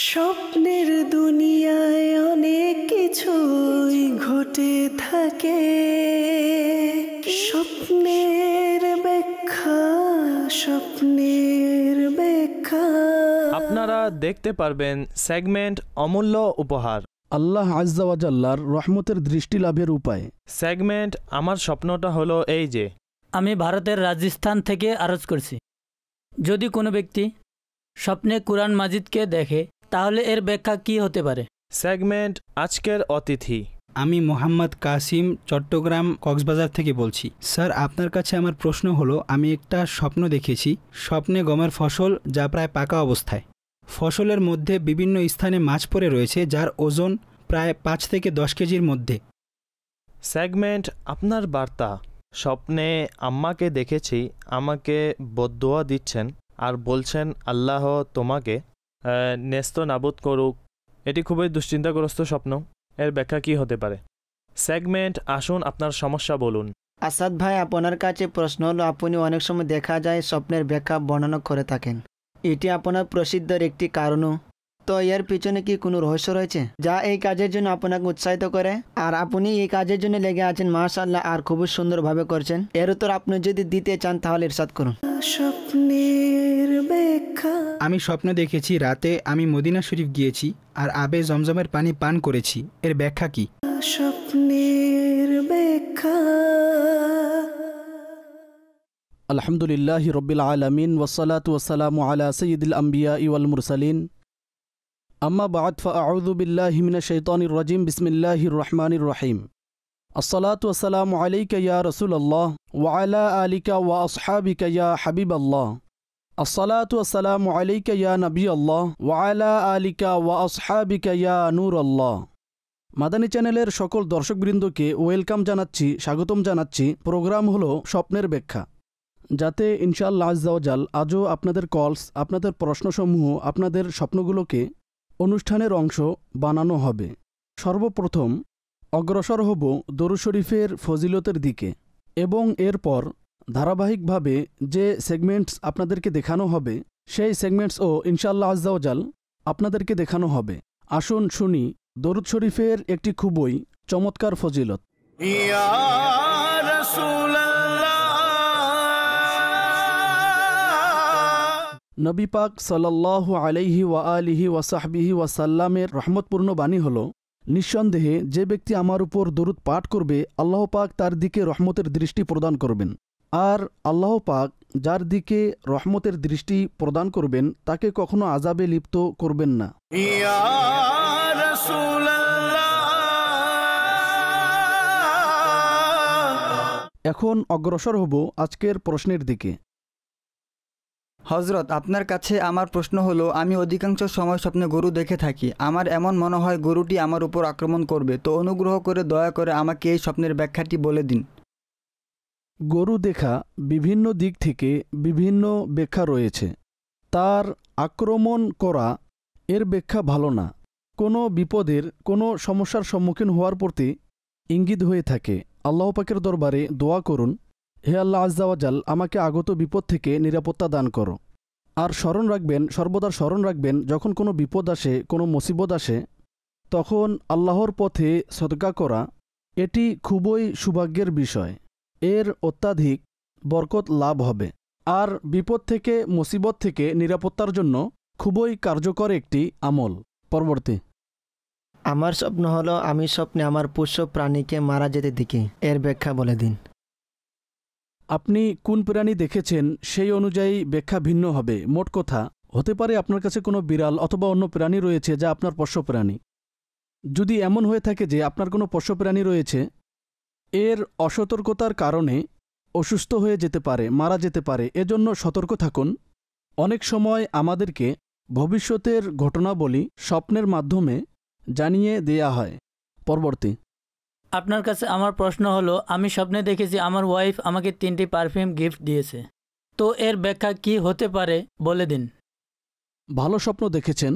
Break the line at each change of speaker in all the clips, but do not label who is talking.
স্বপ্নের দুনিয়ায় অনেক কিছুই ঘটে থাকে, স্বপ্নের ব্যাখ্যা, স্বপ্নের ব্যাখ্যা।
আপনারা দেখতে পারবেন সেগমেন্ট অমূল্য উপহার,
আল্লাহ আজ্জা ওয়া জাল্লার রহমতের দৃষ্টি লাভের উপায়।
সেগমেন্ট আমার স্বপ্নটা হলো এই যে,
আমি ভারতের রাজস্থান থেকে আরজ করছি। যদি কোনো ব্যক্তি স্বপ্নে কুরআন মাজিদকে দেখে তাহলে এর ব্যাখ্যা কী হতে পারে?
সেগমেন্ট আজকের অতিথি।
আমি মোহাম্মদ কাসিম চট্টগ্রাম কক্সবাজার থেকে বলছি। স্যার, আপনার কাছে আমার প্রশ্ন হলো, আমি একটা স্বপ্ন দেখেছি। স্বপ্নে গমের ফসল যা প্রায় পাকা অবস্থায়, ফসলের মধ্যে বিভিন্ন স্থানে মাছ পড়ে রয়েছে যার ওজন প্রায় 5 থেকে 10 কেজির মধ্যে।
সেগমেন্ট আপনার বার্তা। স্বপ্নে আম্মাকে দেখেছি, আমাকে বদদোয়া দিচ্ছেন আর বলছেন আল্লাহ তোমাকে ন্যস্ত নাবুদ করুক। এটি খুবই দুশ্চিন্তাগ্রস্ত স্বপ্ন, এর ব্যাখ্যা কী হতে পারে? সেগমেন্ট আসুন আপনার সমস্যা বলুন।
আসাদ ভাই, আপনার কাছে প্রশ্ন হলো, আপনি অনেক সময় দেখা যায় স্বপ্নের ব্যাখ্যা বর্ণনা করে থাকেন। এটি আপনার প্রসিদ্ধের একটি কারণও। তো এর পিছনে কি কোনো রহস্য রয়েছে যা এই কাজের জন্য আপনাকে উৎসাহিত করে? আর আপনি এই কাজের জন্য লেগে আছেন মাশাআল্লাহ, আর খুবই সুন্দরভাবে করছেন। এর উত্তর আপনি যদি দিতে চান তাহলে ইরশাদ করুন।
স্বপ্নের ব্যাখ্যা।
আমি স্বপ্নে দেখেছি রাতে আমি মদিনা শরীফ গিয়েছি আর আবে জমজমের পানি পান করেছি। এর ব্যাখ্যা কি?
স্বপ্নের ব্যাখ্যা।
আলহামদুলিল্লাহি রব্বিল আলামিন ওয়াসসালাতু ওয়াসসালামু আলা সাইয়্যিদিল আমবিয়া ওয়াল মুরসালিন। আম্মা বা'দ, ফাআউযু বিল্লাহি মিনাশ শাইতানির রাজিম। বিসমিল্লাহির রহমানির রহিম। আসসালাতু ওয়াসসালামু আলাইকা ইয়া রাসূলুল্লাহ ওয়া আলা আলিকা ওয়া আসহাবিকা ইয়া হাবিবাল্লাহ। আসসালাতু ওয়াসসালামু আলাইকা ইয়া নবিয়াল্লাহ ওয়া আলা আলিকা ওয়া আসহাবিকা ইয়া নূরাল্লাহ। মাদানী চ্যানেলের সকল দর্শকবৃন্দকে ওয়েলকাম জানাচ্ছি, স্বাগতম জানাচ্ছি। প্রোগ্রাম হলো স্বপ্নের ব্যাখ্যা, যাতে ইনশাআল্লাহ আজ্জা ওয়া জাল আজও আপনাদের কলস, আপনাদের প্রশ্নসমূহ, আপনাদের স্বপ্নগুলোকে অনুষ্ঠানের অংশ বানানো হবে। সর্বপ্রথম অগ্রসর হব দরুদ শরীফের ফজিলতের দিকে এবং এরপর ধারাবাহিকভাবে যে সেগমেন্টস আপনাদেরকে দেখানো হবে সেই সেগমেন্টসও ইনশাআল্লাহ আজ্জা ওয়া জাল আপনাদেরকে দেখানো হবে। আসুন শুনি দরুদ শরীফের একটি খুবই চমৎকার ফজিলত।
ইয়া রাসূলুল্লাহ।
নবী পাক সাল্লাল্লাহু আলাইহি ওয়া আলিহি ওয়া সাহবিহি ওয়াসাল্লামের রহমতপূর্ণ বাণী হল, নিঃসন্দেহে যে ব্যক্তি আমার উপর দরুদ পাঠ করবে আল্লাহ পাক তার দিকে রহমতের দৃষ্টি প্রদান করবেন, আর আল্লাহ পাক যার দিকে রহমতের দৃষ্টি প্রদান করবেন তাকে কখনো আযাবে লিপ্ত করবেন না।
ইয়া রাসূলুল্লাহ।
এখন অগ্রসর হব আজকের প্রশ্নের দিকে।
হজরত, আপনার কাছে আমার প্রশ্ন হলো, আমি অধিকাংশ সময় স্বপ্নে গরু দেখে থাকি। আমার এমন মনে হয় গরুটি আমার উপর আক্রমণ করবে। তো অনুগ্রহ করে দয়া করে আমাকে এই স্বপ্নের ব্যাখ্যাটি বলে দিন।
গরু দেখা বিভিন্ন দিক থেকে বিভিন্ন ব্যাখ্যা রয়েছে। তার আক্রমণ করা এর ব্যাখ্যা ভালো না। কোনো বিপদের, কোনো সমস্যার সম্মুখীন হওয়ার প্রতি ইঙ্গিত হয়ে থাকে। আল্লাহ পাকের দরবারে দোয়া করুন, হে আল্লাহ আজ্জা ওয়া জাল, আমাকে আগত বিপদ থেকে নিরাপত্তা দান করো। আর স্মরণ রাখবেন, সর্বদা স্মরণ রাখবেন, যখন কোনো বিপদ আসে, কোনো মুসিবত আসে, তখন আল্লাহর পথে সদকা করা এটি খুবই সৌভাগ্যের বিষয়। এর অত্যাধিক বরকত লাভ হবে। আর বিপদ থেকে, মুসিবত থেকে নিরাপত্তার জন্য খুবই কার্যকর একটি আমল। পরবর্তী।
আমার স্বপ্ন হলো, আমি স্বপ্নে আমার পোষ্য প্রাণীকে মারা যেতে দেখি। এর ব্যাখ্যা বলে দিন।
আপনি কোন প্রাণী দেখেছেন সেই অনুযায়ী ব্যাখ্যা ভিন্ন হবে। মোট কথা, হতে পারে আপনার কাছে কোনো বিড়াল অথবা অন্য প্রাণী রয়েছে যা আপনার পোষ্য প্রাণী। যদি এমন হয়ে থাকে যে আপনার কোনো পোষ্য প্রাণী রয়েছে, এর অসতর্কতার কারণে অসুস্থ হয়ে যেতে পারে, মারা যেতে পারে। এজন্য সতর্ক থাকুন। অনেক সময় আমাদেরকে ভবিষ্যতের ঘটনাবলী স্বপ্নের মাধ্যমে জানিয়ে দেয়া হয়। পরবর্তী।
আপনার কাছে আমার প্রশ্ন হলো, আমি স্বপ্নে দেখেছি আমার ওয়াইফ আমাকে 3টি পারফিউম গিফট দিয়েছে। তো এর ব্যাখ্যা কি হতে পারে বলে দিন।
ভালো স্বপ্ন দেখেছেন।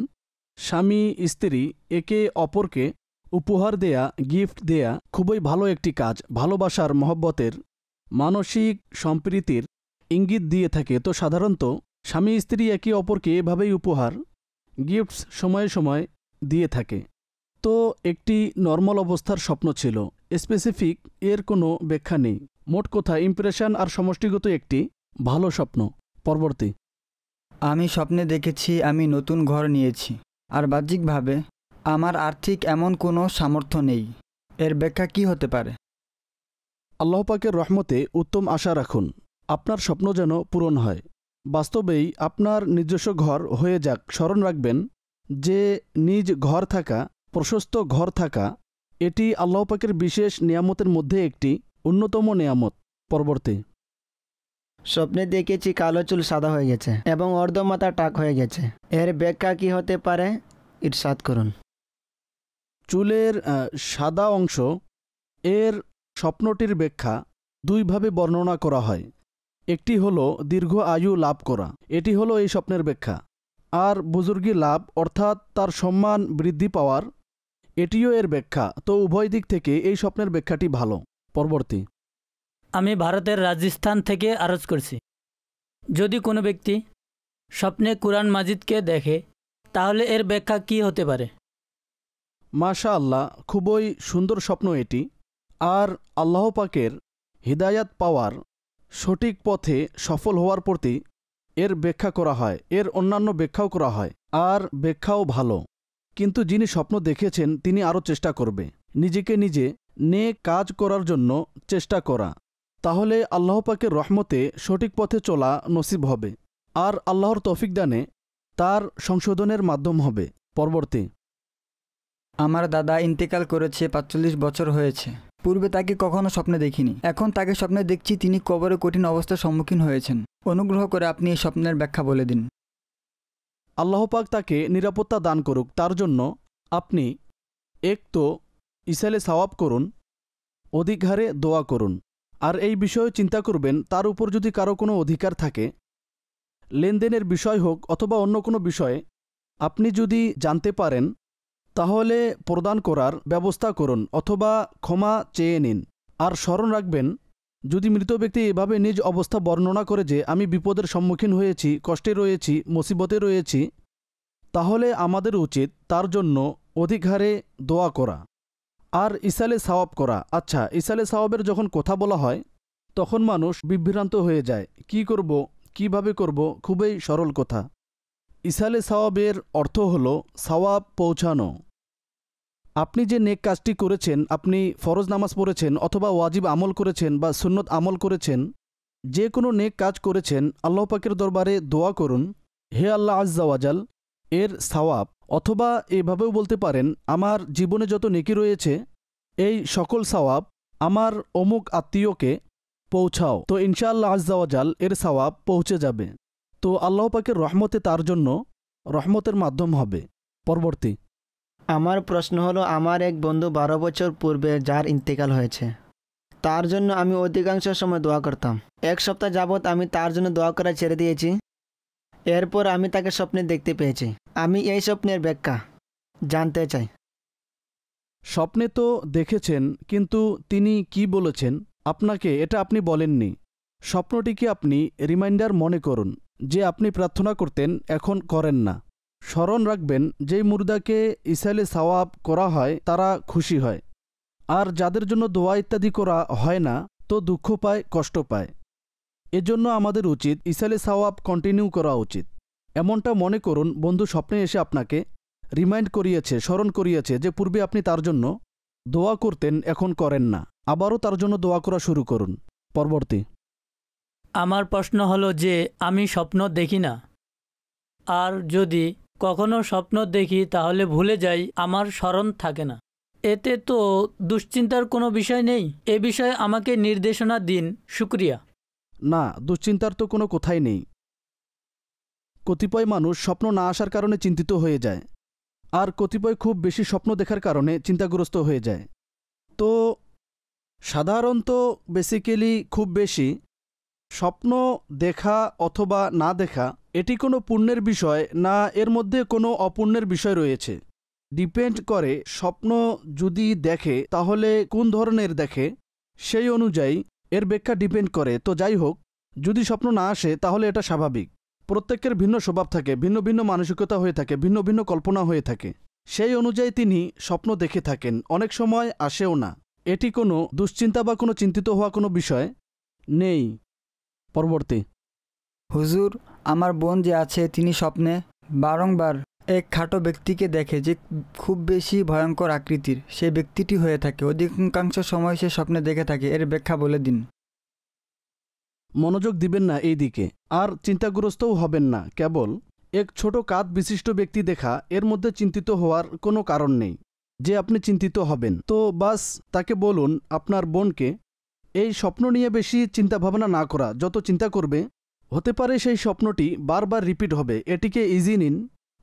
স্বামী স্ত্রী একে অপরকে উপহার দেয়া, গিফট দেয়া খুবই ভালো একটি কাজ। ভালোবাসার, মহব্বতের, মানসিক সম্প্রীতির ইঙ্গিত দিয়ে থাকে। তো সাধারণত স্বামী স্ত্রী একে অপরকে এভাবেই উপহার, গিফটস সময়ে সময় দিয়ে থাকে। তো একটি নর্মাল অবস্থার স্বপ্ন ছিল, স্পেসিফিক এর কোনো ব্যাখ্যা নেই। মোট কথা ইমপ্রেশন আর সমষ্টিগত একটি ভালো স্বপ্ন। পরবর্তী।
আমি স্বপ্নে দেখেছি আমি নতুন ঘর নিয়েছি, আর বাহ্যিকভাবে আমার আর্থিক এমন কোনো সামর্থ্য নেই। এর ব্যাখ্যা কি হতে পারে?
আল্লাহ পাকের রহমতে উত্তম আশা রাখুন আপনার স্বপ্ন যেন পূরণ হয়। বাস্তবেই আপনার নিজস্ব ঘর হয়ে যাক। স্মরণ রাখবেন যে নিজ ঘর থাকা, প্রশস্ত ঘর থাকা, এটি আল্লাহ পাকের বিশেষ নিয়ামতের মধ্যে একটি অন্যতম নিয়ামত। পরবর্তী।
স্বপ্নে দেখেছি কালো চুল সাদা হয়ে গেছে এবং অর্ধমাথা টাক হয়ে গেছে। এর ব্যাখ্যা কি হতে পারে ইরশাদ করুন।
চুলের সাদা অংশ, এর স্বপ্নটির ব্যাখ্যা দুইভাবে বর্ণনা করা হয়। একটি হলো দীর্ঘ আয়ু লাভ করা, এটি হলো এই স্বপ্নের ব্যাখ্যা। আর বুজুর্গি লাভ অর্থাৎ তার সম্মান বৃদ্ধি পাওয়ার, এটিও এর ব্যাখ্যা। তো উভয় দিক থেকে এই স্বপ্নের ব্যাখ্যাটি ভালো। পরবর্তী।
আমি ভারতের রাজস্থান থেকে আরজ করছি, যদি কোনো ব্যক্তি স্বপ্নে কুরআন মাজিদকে দেখে তাহলে এর ব্যাখ্যা কি হতে পারে?
মাশা আল্লাহ, খুবই সুন্দর স্বপ্ন এটি। আর আল্লাহ পাকের হিদায়াত পাওয়ার, সঠিক পথে সফল হওয়ার প্রতি এর ব্যাখ্যা করা হয়। এর অন্যান্য ব্যাখ্যাও করা হয়, আর ব্যাখ্যাও ভালো। কিন্তু যিনি স্বপ্ন দেখেছেন তিনি আরও চেষ্টা করবে, নিজেকে নিজে নেক কাজ করার জন্য চেষ্টা করা। তাহলে আল্লাহ পাকের রহমতে সঠিক পথে চলা নসিব হবে, আর আল্লাহর তৌফিক দানে তার সংশোধনের মাধ্যম হবে। পরবর্তী।
আমার দাদা ইন্তেকাল করেছে, ৪৫ বছর হয়েছে। পূর্বে তাকে কখনো স্বপ্নে দেখিনি, এখন তাকে স্বপ্নে দেখছি তিনি কবরে কঠিন অবস্থার সম্মুখীন হয়েছেন। অনুগ্রহ করে আপনি এই স্বপ্নের ব্যাখ্যা বলে দিন।
আল্লাহ পাক তাকে নিরাপত্তা দান করুক। তার জন্য আপনি এক তো ইসালে সওয়াব করুন, অধিক হারে দোয়া করুন। আর এই বিষয়ে চিন্তা করবেন তার উপর যদি কারো কোনো অধিকার থাকে, লেনদেনের বিষয় হোক অথবা অন্য কোনো বিষয়ে, আপনি যদি জানতে পারেন তাহলে প্রদান করার ব্যবস্থা করুন অথবা ক্ষমা চেয়ে নিন। আর স্মরণ রাখবেন, যদি মৃত ব্যক্তি এভাবে নিজ অবস্থা বর্ণনা করে যে আমি বিপদের সম্মুখীন হয়েছি, কষ্টে রয়েছি, মুসিবতে রয়েছি, তাহলে আমাদের উচিত তার জন্য অধিক হারে দোয়া করা আর ইসালে সওয়াব করা। আচ্ছা, ইসালে সওয়াবের যখন কথা বলা হয় তখন মানুষ বিভ্রান্ত হয়ে যায়, কি করব, কিভাবে করব। খুবই সরল কথা। ইসালে সওয়াবের অর্থ হল সওয়াব পৌঁছানো। আপনি যে নেক কাজটি করেছেন, আপনি ফরজ নামাজ পড়েছেন অথবা ওয়াজিব আমল করেছেন বা সুন্নত আমল করেছেন, যে কোনো নেক কাজ করেছেন, আল্লাহ পাকের দরবারে দোয়া করুন, হে আল্লাহ আজ্জা ওয়াজাল, এর সওয়াব, অথবা এভাবেও বলতে পারেন আমার জীবনে যত নেকি রয়েছে এই সকল সওয়াব আমার অমুক আত্মীয়কে পৌঁছাও। তো ইনশাআল্লাহ আজ্জা ওয়াজাল এর সওয়াব পৌঁছে যাবে। তো আল্লাহ পাকের রহমতে তার জন্য রহমতের মাধ্যম হবে। পরবর্তী।
আমার প্রশ্ন হলো, আমার এক বন্ধু 12 বছর পূর্বে যার ইন্তেকাল হয়েছে, তার জন্য আমি অধিকাংশ সময় দোয়া করতাম। এক সপ্তাহ যাবৎ আমি তার জন্য দোয়া করা ছেড়ে দিয়েছি। এরপর আমি তাকে স্বপ্নে দেখতে পেয়েছি। আমি এই স্বপ্নের ব্যাখ্যা জানতে চাই।
স্বপ্নে তো দেখেছেন, কিন্তু তিনি কি বলেছেন আপনাকে এটা আপনি বলেননি। স্বপ্নটিকে আপনি রিমাইন্ডার মনে করুন যে আপনি প্রার্থনা করতেন, এখন করেন না। স্মরণ রাখবেন, যেই মুর্দাকে ইসালে সওয়াব করা হয় তারা খুশি হয়, আর যাদের জন্য দোয়া ইত্যাদি করা হয় না তো দুঃখ পায়, কষ্ট পায়। এজন্য আমাদের উচিত ইসালে সওয়াব কন্টিনিউ করা উচিত। এমনটা মনে করুন বন্ধু স্বপ্নে এসে আপনাকে রিমাইন্ড করিয়েছে, স্মরণ করিয়েছে যে পূর্বে আপনি তার জন্য দোয়া করতেন, এখন করেন না। আবারও তার জন্য দোয়া করা শুরু করুন। পরবর্তী।
আমার প্রশ্ন হলো যে আমি স্বপ্ন দেখি না, আর যদি কখনো স্বপ্ন দেখি তাহলে ভুলে যাই, আমার স্মরণ থাকে না। এতে তো দুশ্চিন্তার কোনো বিষয় নেই। এ বিষয়ে আমাকে নির্দেশনা দিন, শুকরিয়া।
না, দুশ্চিন্তার তো কোনো কথাই নেই। কতিপয় মানুষ স্বপ্ন না আসার কারণে চিন্তিত হয়ে যায়, আর কতিপয় খুব বেশি স্বপ্ন দেখার কারণে চিন্তাগ্রস্ত হয়ে যায়। তো সাধারণত বেসিক্যালি খুব বেশি স্বপ্ন দেখা অথবা না দেখা এটি কোনো পুণ্যের বিষয় না, এর মধ্যে কোনো অপুণ্যের বিষয় রয়েছে। ডিপেন্ড করে স্বপ্ন যদি দেখে তাহলে কোন ধরনের দেখে, সেই অনুযায়ী এর ব্যাখ্যা ডিপেন্ড করে। তো যাই হোক, যদি স্বপ্ন না আসে তাহলে এটা স্বাভাবিক। প্রত্যেকের ভিন্ন স্বভাব থাকে, ভিন্ন ভিন্ন মানসিকতা হয়ে থাকে, ভিন্ন ভিন্ন কল্পনা হয়ে থাকে। সেই অনুযায়ী তিনি স্বপ্ন দেখে থাকেন, অনেক সময় আসেও না। এটি কোনো দুশ্চিন্তা বা কোনো চিন্তিত হওয়া কোনো বিষয় নেই। পরবর্তী।
হুজুর, আমার বোন যে আছে তিনি স্বপ্নে বারংবার এক খাটো ব্যক্তিকে দেখে যে খুব বেশি ভয়ঙ্কর আকৃতির। সেই ব্যক্তিটি হয়ে থাকে, অধিকাংশ সময় সে স্বপ্নে দেখে থাকে। এর ব্যাখ্যা বলে দিন।
মনোযোগ দিবেন না এই দিকে, আর চিন্তাগ্রস্তও হবেন না। কেবল এক ছোট কাঁধ বিশিষ্ট ব্যক্তি দেখা, এর মধ্যে চিন্তিত হওয়ার কোনো কারণ নেই যে আপনি চিন্তিত হবেন। তো বাস তাকে বলুন আপনার বোনকে এই স্বপ্ন নিয়ে বেশি চিন্তাভাবনা না করা। যত চিন্তা করবে হতে পারে সেই স্বপ্নটি বারবার রিপিট হবে। এটিকে ইজি নিন,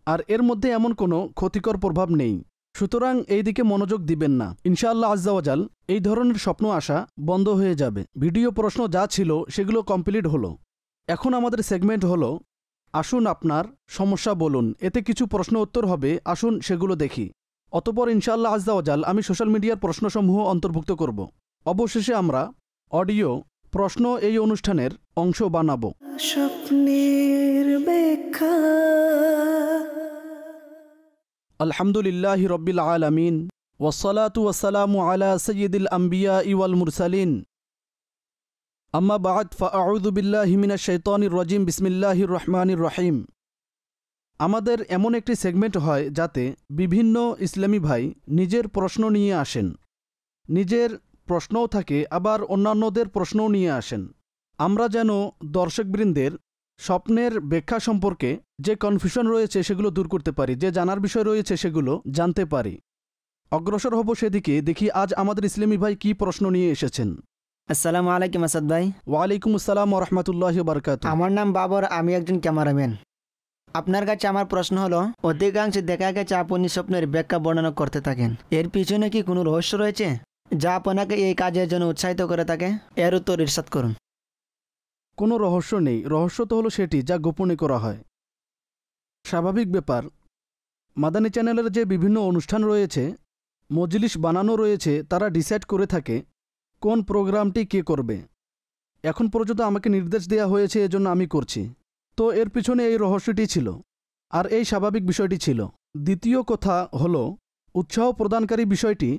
আর এর মধ্যে এমন কোনো ক্ষতিকর প্রভাব নেই। সুতরাং এই দিকে মনোযোগ দিবেন না। ইনশাআল্লাহ আজ্জাওয়াজাল এই ধরনের স্বপ্ন আসা বন্ধ হয়ে যাবে। ভিডিও প্রশ্ন যা ছিল সেগুলো কমপ্লিট হলো। এখন আমাদের সেগমেন্ট হলো আসুন আপনার সমস্যা বলুন। এতে কিছু প্রশ্ন উত্তর হবে, আসুন সেগুলো দেখি। অতঃপর ইনশাআল্লাহ আজ্জাওয়াজাল আমি সোশ্যাল মিডিয়ার প্রশ্নসমূহ অন্তর্ভুক্ত করব। অবশেষে আমরা অডিও প্রশ্ন এই অনুষ্ঠানের অংশ বানাবো।
স্বপ্নের ব্যাখ্যা।
আলহামদুলিল্লাহি রব্বিল আলামিন ওয়াসসালাতু ওয়াসসালামু আলা সাইয়্যিদিল আম্বিয়া ওয়াল মুরসালিন। আম্মা বা'দ ফাআউযু বিল্লাহি মিনাশ শাইতানির রাজিম। বিসমিল্লাহির রহমানির রহিম। আমাদের এমন একটি সেগমেন্ট হয় যাতে বিভিন্ন ইসলামী ভাই নিজের প্রশ্ন নিয়ে আসেন। নিজের প্রশ্নও থাকে, আবার অন্যান্যদের প্রশ্নও নিয়ে আসেন। আমরা যেন দর্শকবৃন্দের স্বপ্নের ব্যাখ্যা সম্পর্কে যে কনফিউশন রয়েছে সেগুলো দূর করতে পারি, যে জানার বিষয় রয়েছে সেগুলো জানতে পারি। অগ্রসর হব সেদিকে। দেখি আজ আমাদের ইসলামী ভাই কি প্রশ্ন নিয়ে এসেছেন।
আসসালামু আলাইকুম আসাদ ভাই।
ওয়ালাইকুম আসসালাম ওয়া রাহমাতুল্লাহি ওয়া বারাকাতুহু।
আমার নাম বাবর, আমি একজন ক্যামেরাম্যান। আপনার কাছে আমার প্রশ্ন হলো, অধিকাংশ দেখা গেছে আপনি স্বপ্নের ব্যাখ্যা বর্ণনা করতে থাকেন। এর পিছনে কি কোনো রহস্য রয়েছে যা আপনাকে এই কাজের জন্য উৎসাহিত করে থাকে? এর উত্তর ইরশাদ করুন।
কোনো রহস্য নেই। রহস্য তো হলো সেটি যা গোপনে করা হয়। স্বাভাবিক ব্যাপার। মাদানী চ্যানেলের যে বিভিন্ন অনুষ্ঠান রয়েছে, মজলিস বানানো রয়েছে, তারা ডিসাইড করে থাকে কোন প্রোগ্রামটি কে করবে। এখন পর্যন্ত আমাকে নির্দেশ দেওয়া হয়েছে, এজন্য আমি করছি। তো এর পিছনে এই রহস্যটি ছিল, আর এই স্বাভাবিক বিষয়টি ছিল। দ্বিতীয় কথা হলো উৎসাহ প্রদানকারী বিষয়টি।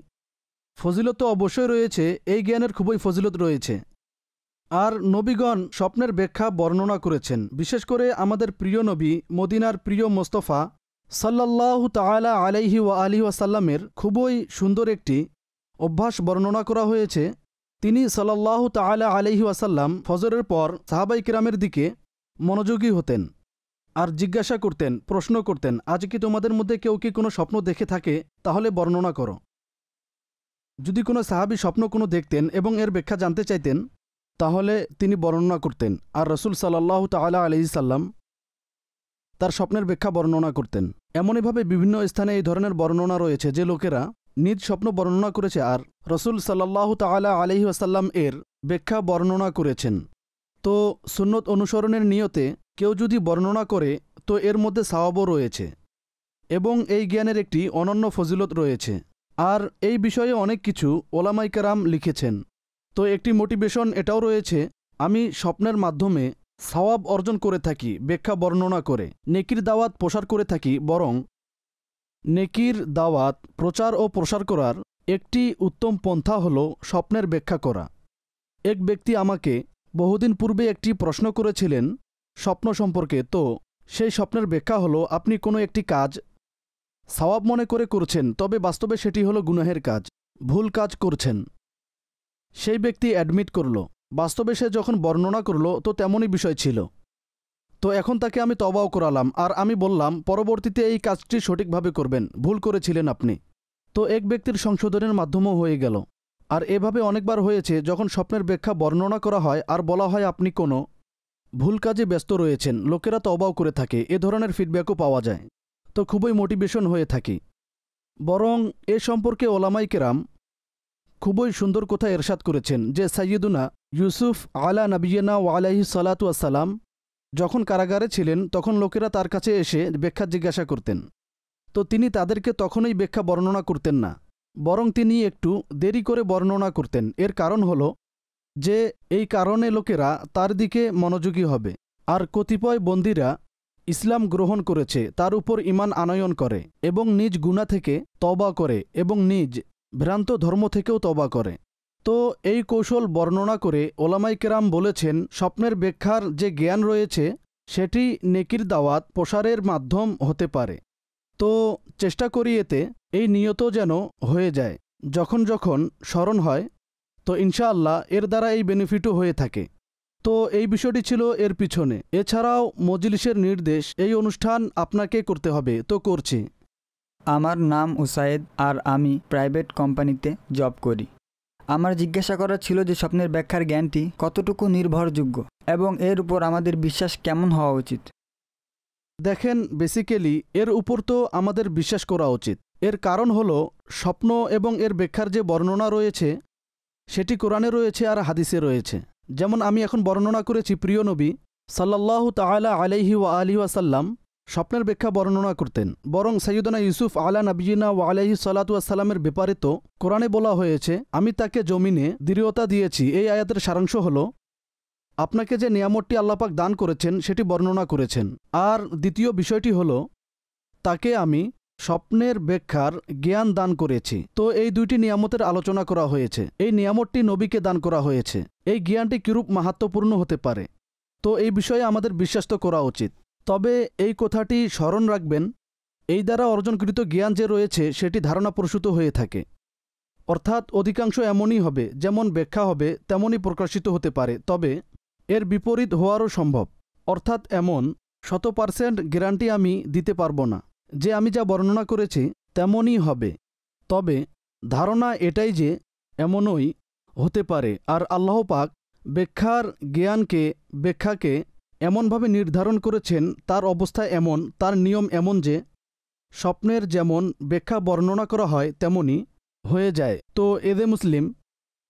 ফজিলত তো অবশ্যই রয়েছে, এই জ্ঞানের খুবই ফজিলত রয়েছে। আর নবীগণ স্বপ্নের ব্যাখ্যা বর্ণনা করেছেন। বিশেষ করে আমাদের প্রিয় নবী মদিনার প্রিয় মোস্তফা সাল্লাল্লাহু তাআলা আলাইহি ওয়া আলিহি ওয়াসাল্লামের খুবই সুন্দর একটি অভ্যাস বর্ণনা করা হয়েছে। তিনি সাল্লাল্লাহু তাআলা আলাইহি ওয়াসাল্লাম ফজরের পর সাহাবাই কিরামের দিকে মনোযোগী হতেন আর জিজ্ঞাসা করতেন, প্রশ্ন করতেন, আজ কি তোমাদের মধ্যে কেউ কি কোনো স্বপ্ন দেখে থাকে? তাহলে বর্ণনা করো। যদি কোনো সাহাবী স্বপ্ন কোনো দেখতেন এবং এর ব্যাখ্যা জানতে চাইতেন, তাহলে তিনি বর্ণনা করতেন। আর রাসূল সাল্লাল্লাহু তাআলা আলাইহি সাল্লাম তার স্বপ্নের ব্যাখ্যা বর্ণনা করতেন। এমনইভাবে বিভিন্ন স্থানে এই ধরনের বর্ণনা রয়েছে যে লোকেরা নিজ স্বপ্ন বর্ণনা করেছে আর রাসূল সাল্লাল্লাহু তাআলা আলাইহি ওয়াসাল্লাম এর ব্যাখ্যা বর্ণনা করেছেন। তো সুন্নত অনুসরণের নিয়তে কেউ যদি বর্ণনা করে তো এর মধ্যে সওয়াবও রয়েছে এবং এই জ্ঞানের একটি অনন্য ফজিলত রয়েছে। আর এই বিষয়ে অনেক কিছু ওলামায়ে কেরাম লিখেছেন। তো একটি মোটিভেশন এটাও রয়েছে, আমি স্বপ্নের মাধ্যমে সওয়াব অর্জন করে থাকি ব্যাখ্যা বর্ণনা করে, নেকির দাওয়াত প্রসার করে থাকি। বরং নেকির দাওয়াত প্রচার ও প্রসার করার একটি উত্তম পন্থা হল স্বপ্নের ব্যাখ্যা করা। এক ব্যক্তি আমাকে বহুদিন পূর্বে একটি প্রশ্ন করেছিলেন স্বপ্ন সম্পর্কে। তো সেই স্বপ্নের ব্যাখ্যা হলো, আপনি কোনো একটি কাজ সওয়াব মনে করে করছেন, তবে বাস্তবে সেটি হলো গুনাহের কাজ, ভুল কাজ করছেন। সেই ব্যক্তি অ্যাডমিট করল, বাস্তবে সে যখন বর্ণনা করল তো তেমনই বিষয় ছিল। তো এখন তাকে আমি তওবাও করালাম আর আমি বললাম পরবর্তীতে এই কাজটি সঠিকভাবে করবেন, ভুল করেছিলেন আপনি। তো এক ব্যক্তির সংশোধনের মাধ্যমও হয়ে গেল। আর এভাবে অনেকবার হয়েছে যখন স্বপ্নের ব্যাখ্যা বর্ণনা করা হয় আর বলা হয় আপনি কোনো ভুল কাজে ব্যস্ত রয়েছেন, লোকেরা তওবাও করে থাকে, এ ধরনের ফিডব্যাকও পাওয়া যায়। তো খুবই মোটিভেশন হয়ে থাকি। বরং এ সম্পর্কে ওলামায়ে কেরাম খুবই সুন্দর কথা ইরশাদ করেছেন যে সাইয়্যিদুনা ইউসুফ আলা নবিয়িনা ওয়া আলাইহিস সালাতু ওয়াসসালাম যখন কারাগারে ছিলেন তখন লোকেরা তার কাছে এসে ব্যাখ্যা জিজ্ঞাসা করতেন। তো তিনি তাদেরকে তখনই ব্যাখ্যা বর্ণনা করতেন না, বরং তিনি একটু দেরি করে বর্ণনা করতেন। এর কারণ হল যে এই কারণে লোকেরা তার দিকে মনোযোগী হবে আর কতিপয় বন্দীরা ইসলাম গ্রহণ করেছে, তার উপর ঈমান আনয়ন করে এবং নিজ গুনাহ থেকে তওবা করে এবং নিজ ভ্রান্ত ধর্ম থেকেও তওবা করে। তো এই কৌশল বর্ণনা করে ওলামায়ে কেরাম বলেছেন, স্বপ্নের ব্যাখ্যার যে জ্ঞান রয়েছে সেটি নেকির দাওয়াত প্রসারের মাধ্যম হতে পারে। তো চেষ্টা করি এতে এই নিয়ত যেন হয়ে যায়, যখন যখন স্মরণ হয়, তো ইনশাআল্লাহ এর দ্বারা এই বেনিফিটও হয়ে থাকে। তো এই বিষয়টি ছিল এর পিছনে। এছাড়াও মজলিসের নির্দেশ, এই অনুষ্ঠান আপনাকে করতে হবে, তো করছি।
আমার নাম উসায়েদ, আর আমি প্রাইভেট কোম্পানিতে জব করি। আমার জিজ্ঞাসা করা ছিল যে স্বপ্নের ব্যাখ্যার জ্ঞানটি কতটুকু নির্ভরযোগ্য এবং এর উপর আমাদের বিশ্বাস কেমন হওয়া উচিত।
দেখেন, বেসিক্যালি এর উপর তো আমাদের বিশ্বাস করা উচিত। এর কারণ হলো স্বপ্ন এবং এর ব্যাখ্যার যে বর্ণনা রয়েছে সেটি কোরআনে রয়েছে আর হাদিসে রয়েছে। যেমন আমি এখন বর্ণনা করেছি, প্রিয় নবী সাল্লাল্লাহু তাআলা আলাইহি ওয়া আলিহি ওয়াসাল্লাম স্বপ্নের ব্যাখ্যা বর্ণনা করতেন। বরং সাইয়্যিদুনা ইউসুফ আলা নবিয়িনা ওয়া আলাইহি সালাতু ওয়াসসালামের ব্যাপারে তো কোরআনে বলা হয়েছে, আমি তাকে জমিনে দৃঢ়তা দিয়েছি। এই আয়াতের সারাংশ হলো, আপনাকে যে নিয়ামতটি আল্লাপাক দান করেছেন সেটি বর্ণনা করেছেন। আর দ্বিতীয় বিষয়টি হলো, তাকে আমি স্বপ্নের ব্যাখ্যার জ্ঞান দান করেছি। তো এই দুইটি নিয়ামতের আলোচনা করা হয়েছে। এই নিয়ামতটি নবীকে দান করা হয়েছে। এই জ্ঞানটি কিরূপ মাহাত্ম্যপূর্ণ হতে পারে, তো এই বিষয়ে আমাদের বিশ্বাস তো করা উচিত। তবে এই কথাটি স্মরণ রাখবেন, এই দ্বারা অর্জনকৃত জ্ঞান যে রয়েছে সেটি ধারণাপ্রসূত হয়ে থাকে। অর্থাৎ অধিকাংশ এমনই হবে, যেমন ব্যাখ্যা হবে তেমনই প্রকাশিত হতে পারে, তবে এর বিপরীত হওয়ারও সম্ভব। অর্থাৎ এমন 100% গ্যারান্টি আমি দিতে পারবো না যে আমি যা বর্ণনা করেছি তেমনই হবে, তবে ধারণা এটাই যে এমনই হতে পারে। আর আল্লাহ পাক ব্যাখ্যার ব্যাখ্যাকে এমনভাবে নির্ধারণ করেছেন, তার অবস্থা এমন, তার নিয়ম এমন যে স্বপ্নের যেমন ব্যাখ্যা বর্ণনা করা হয় তেমনই হয়ে যায়। তো এদে মুসলিম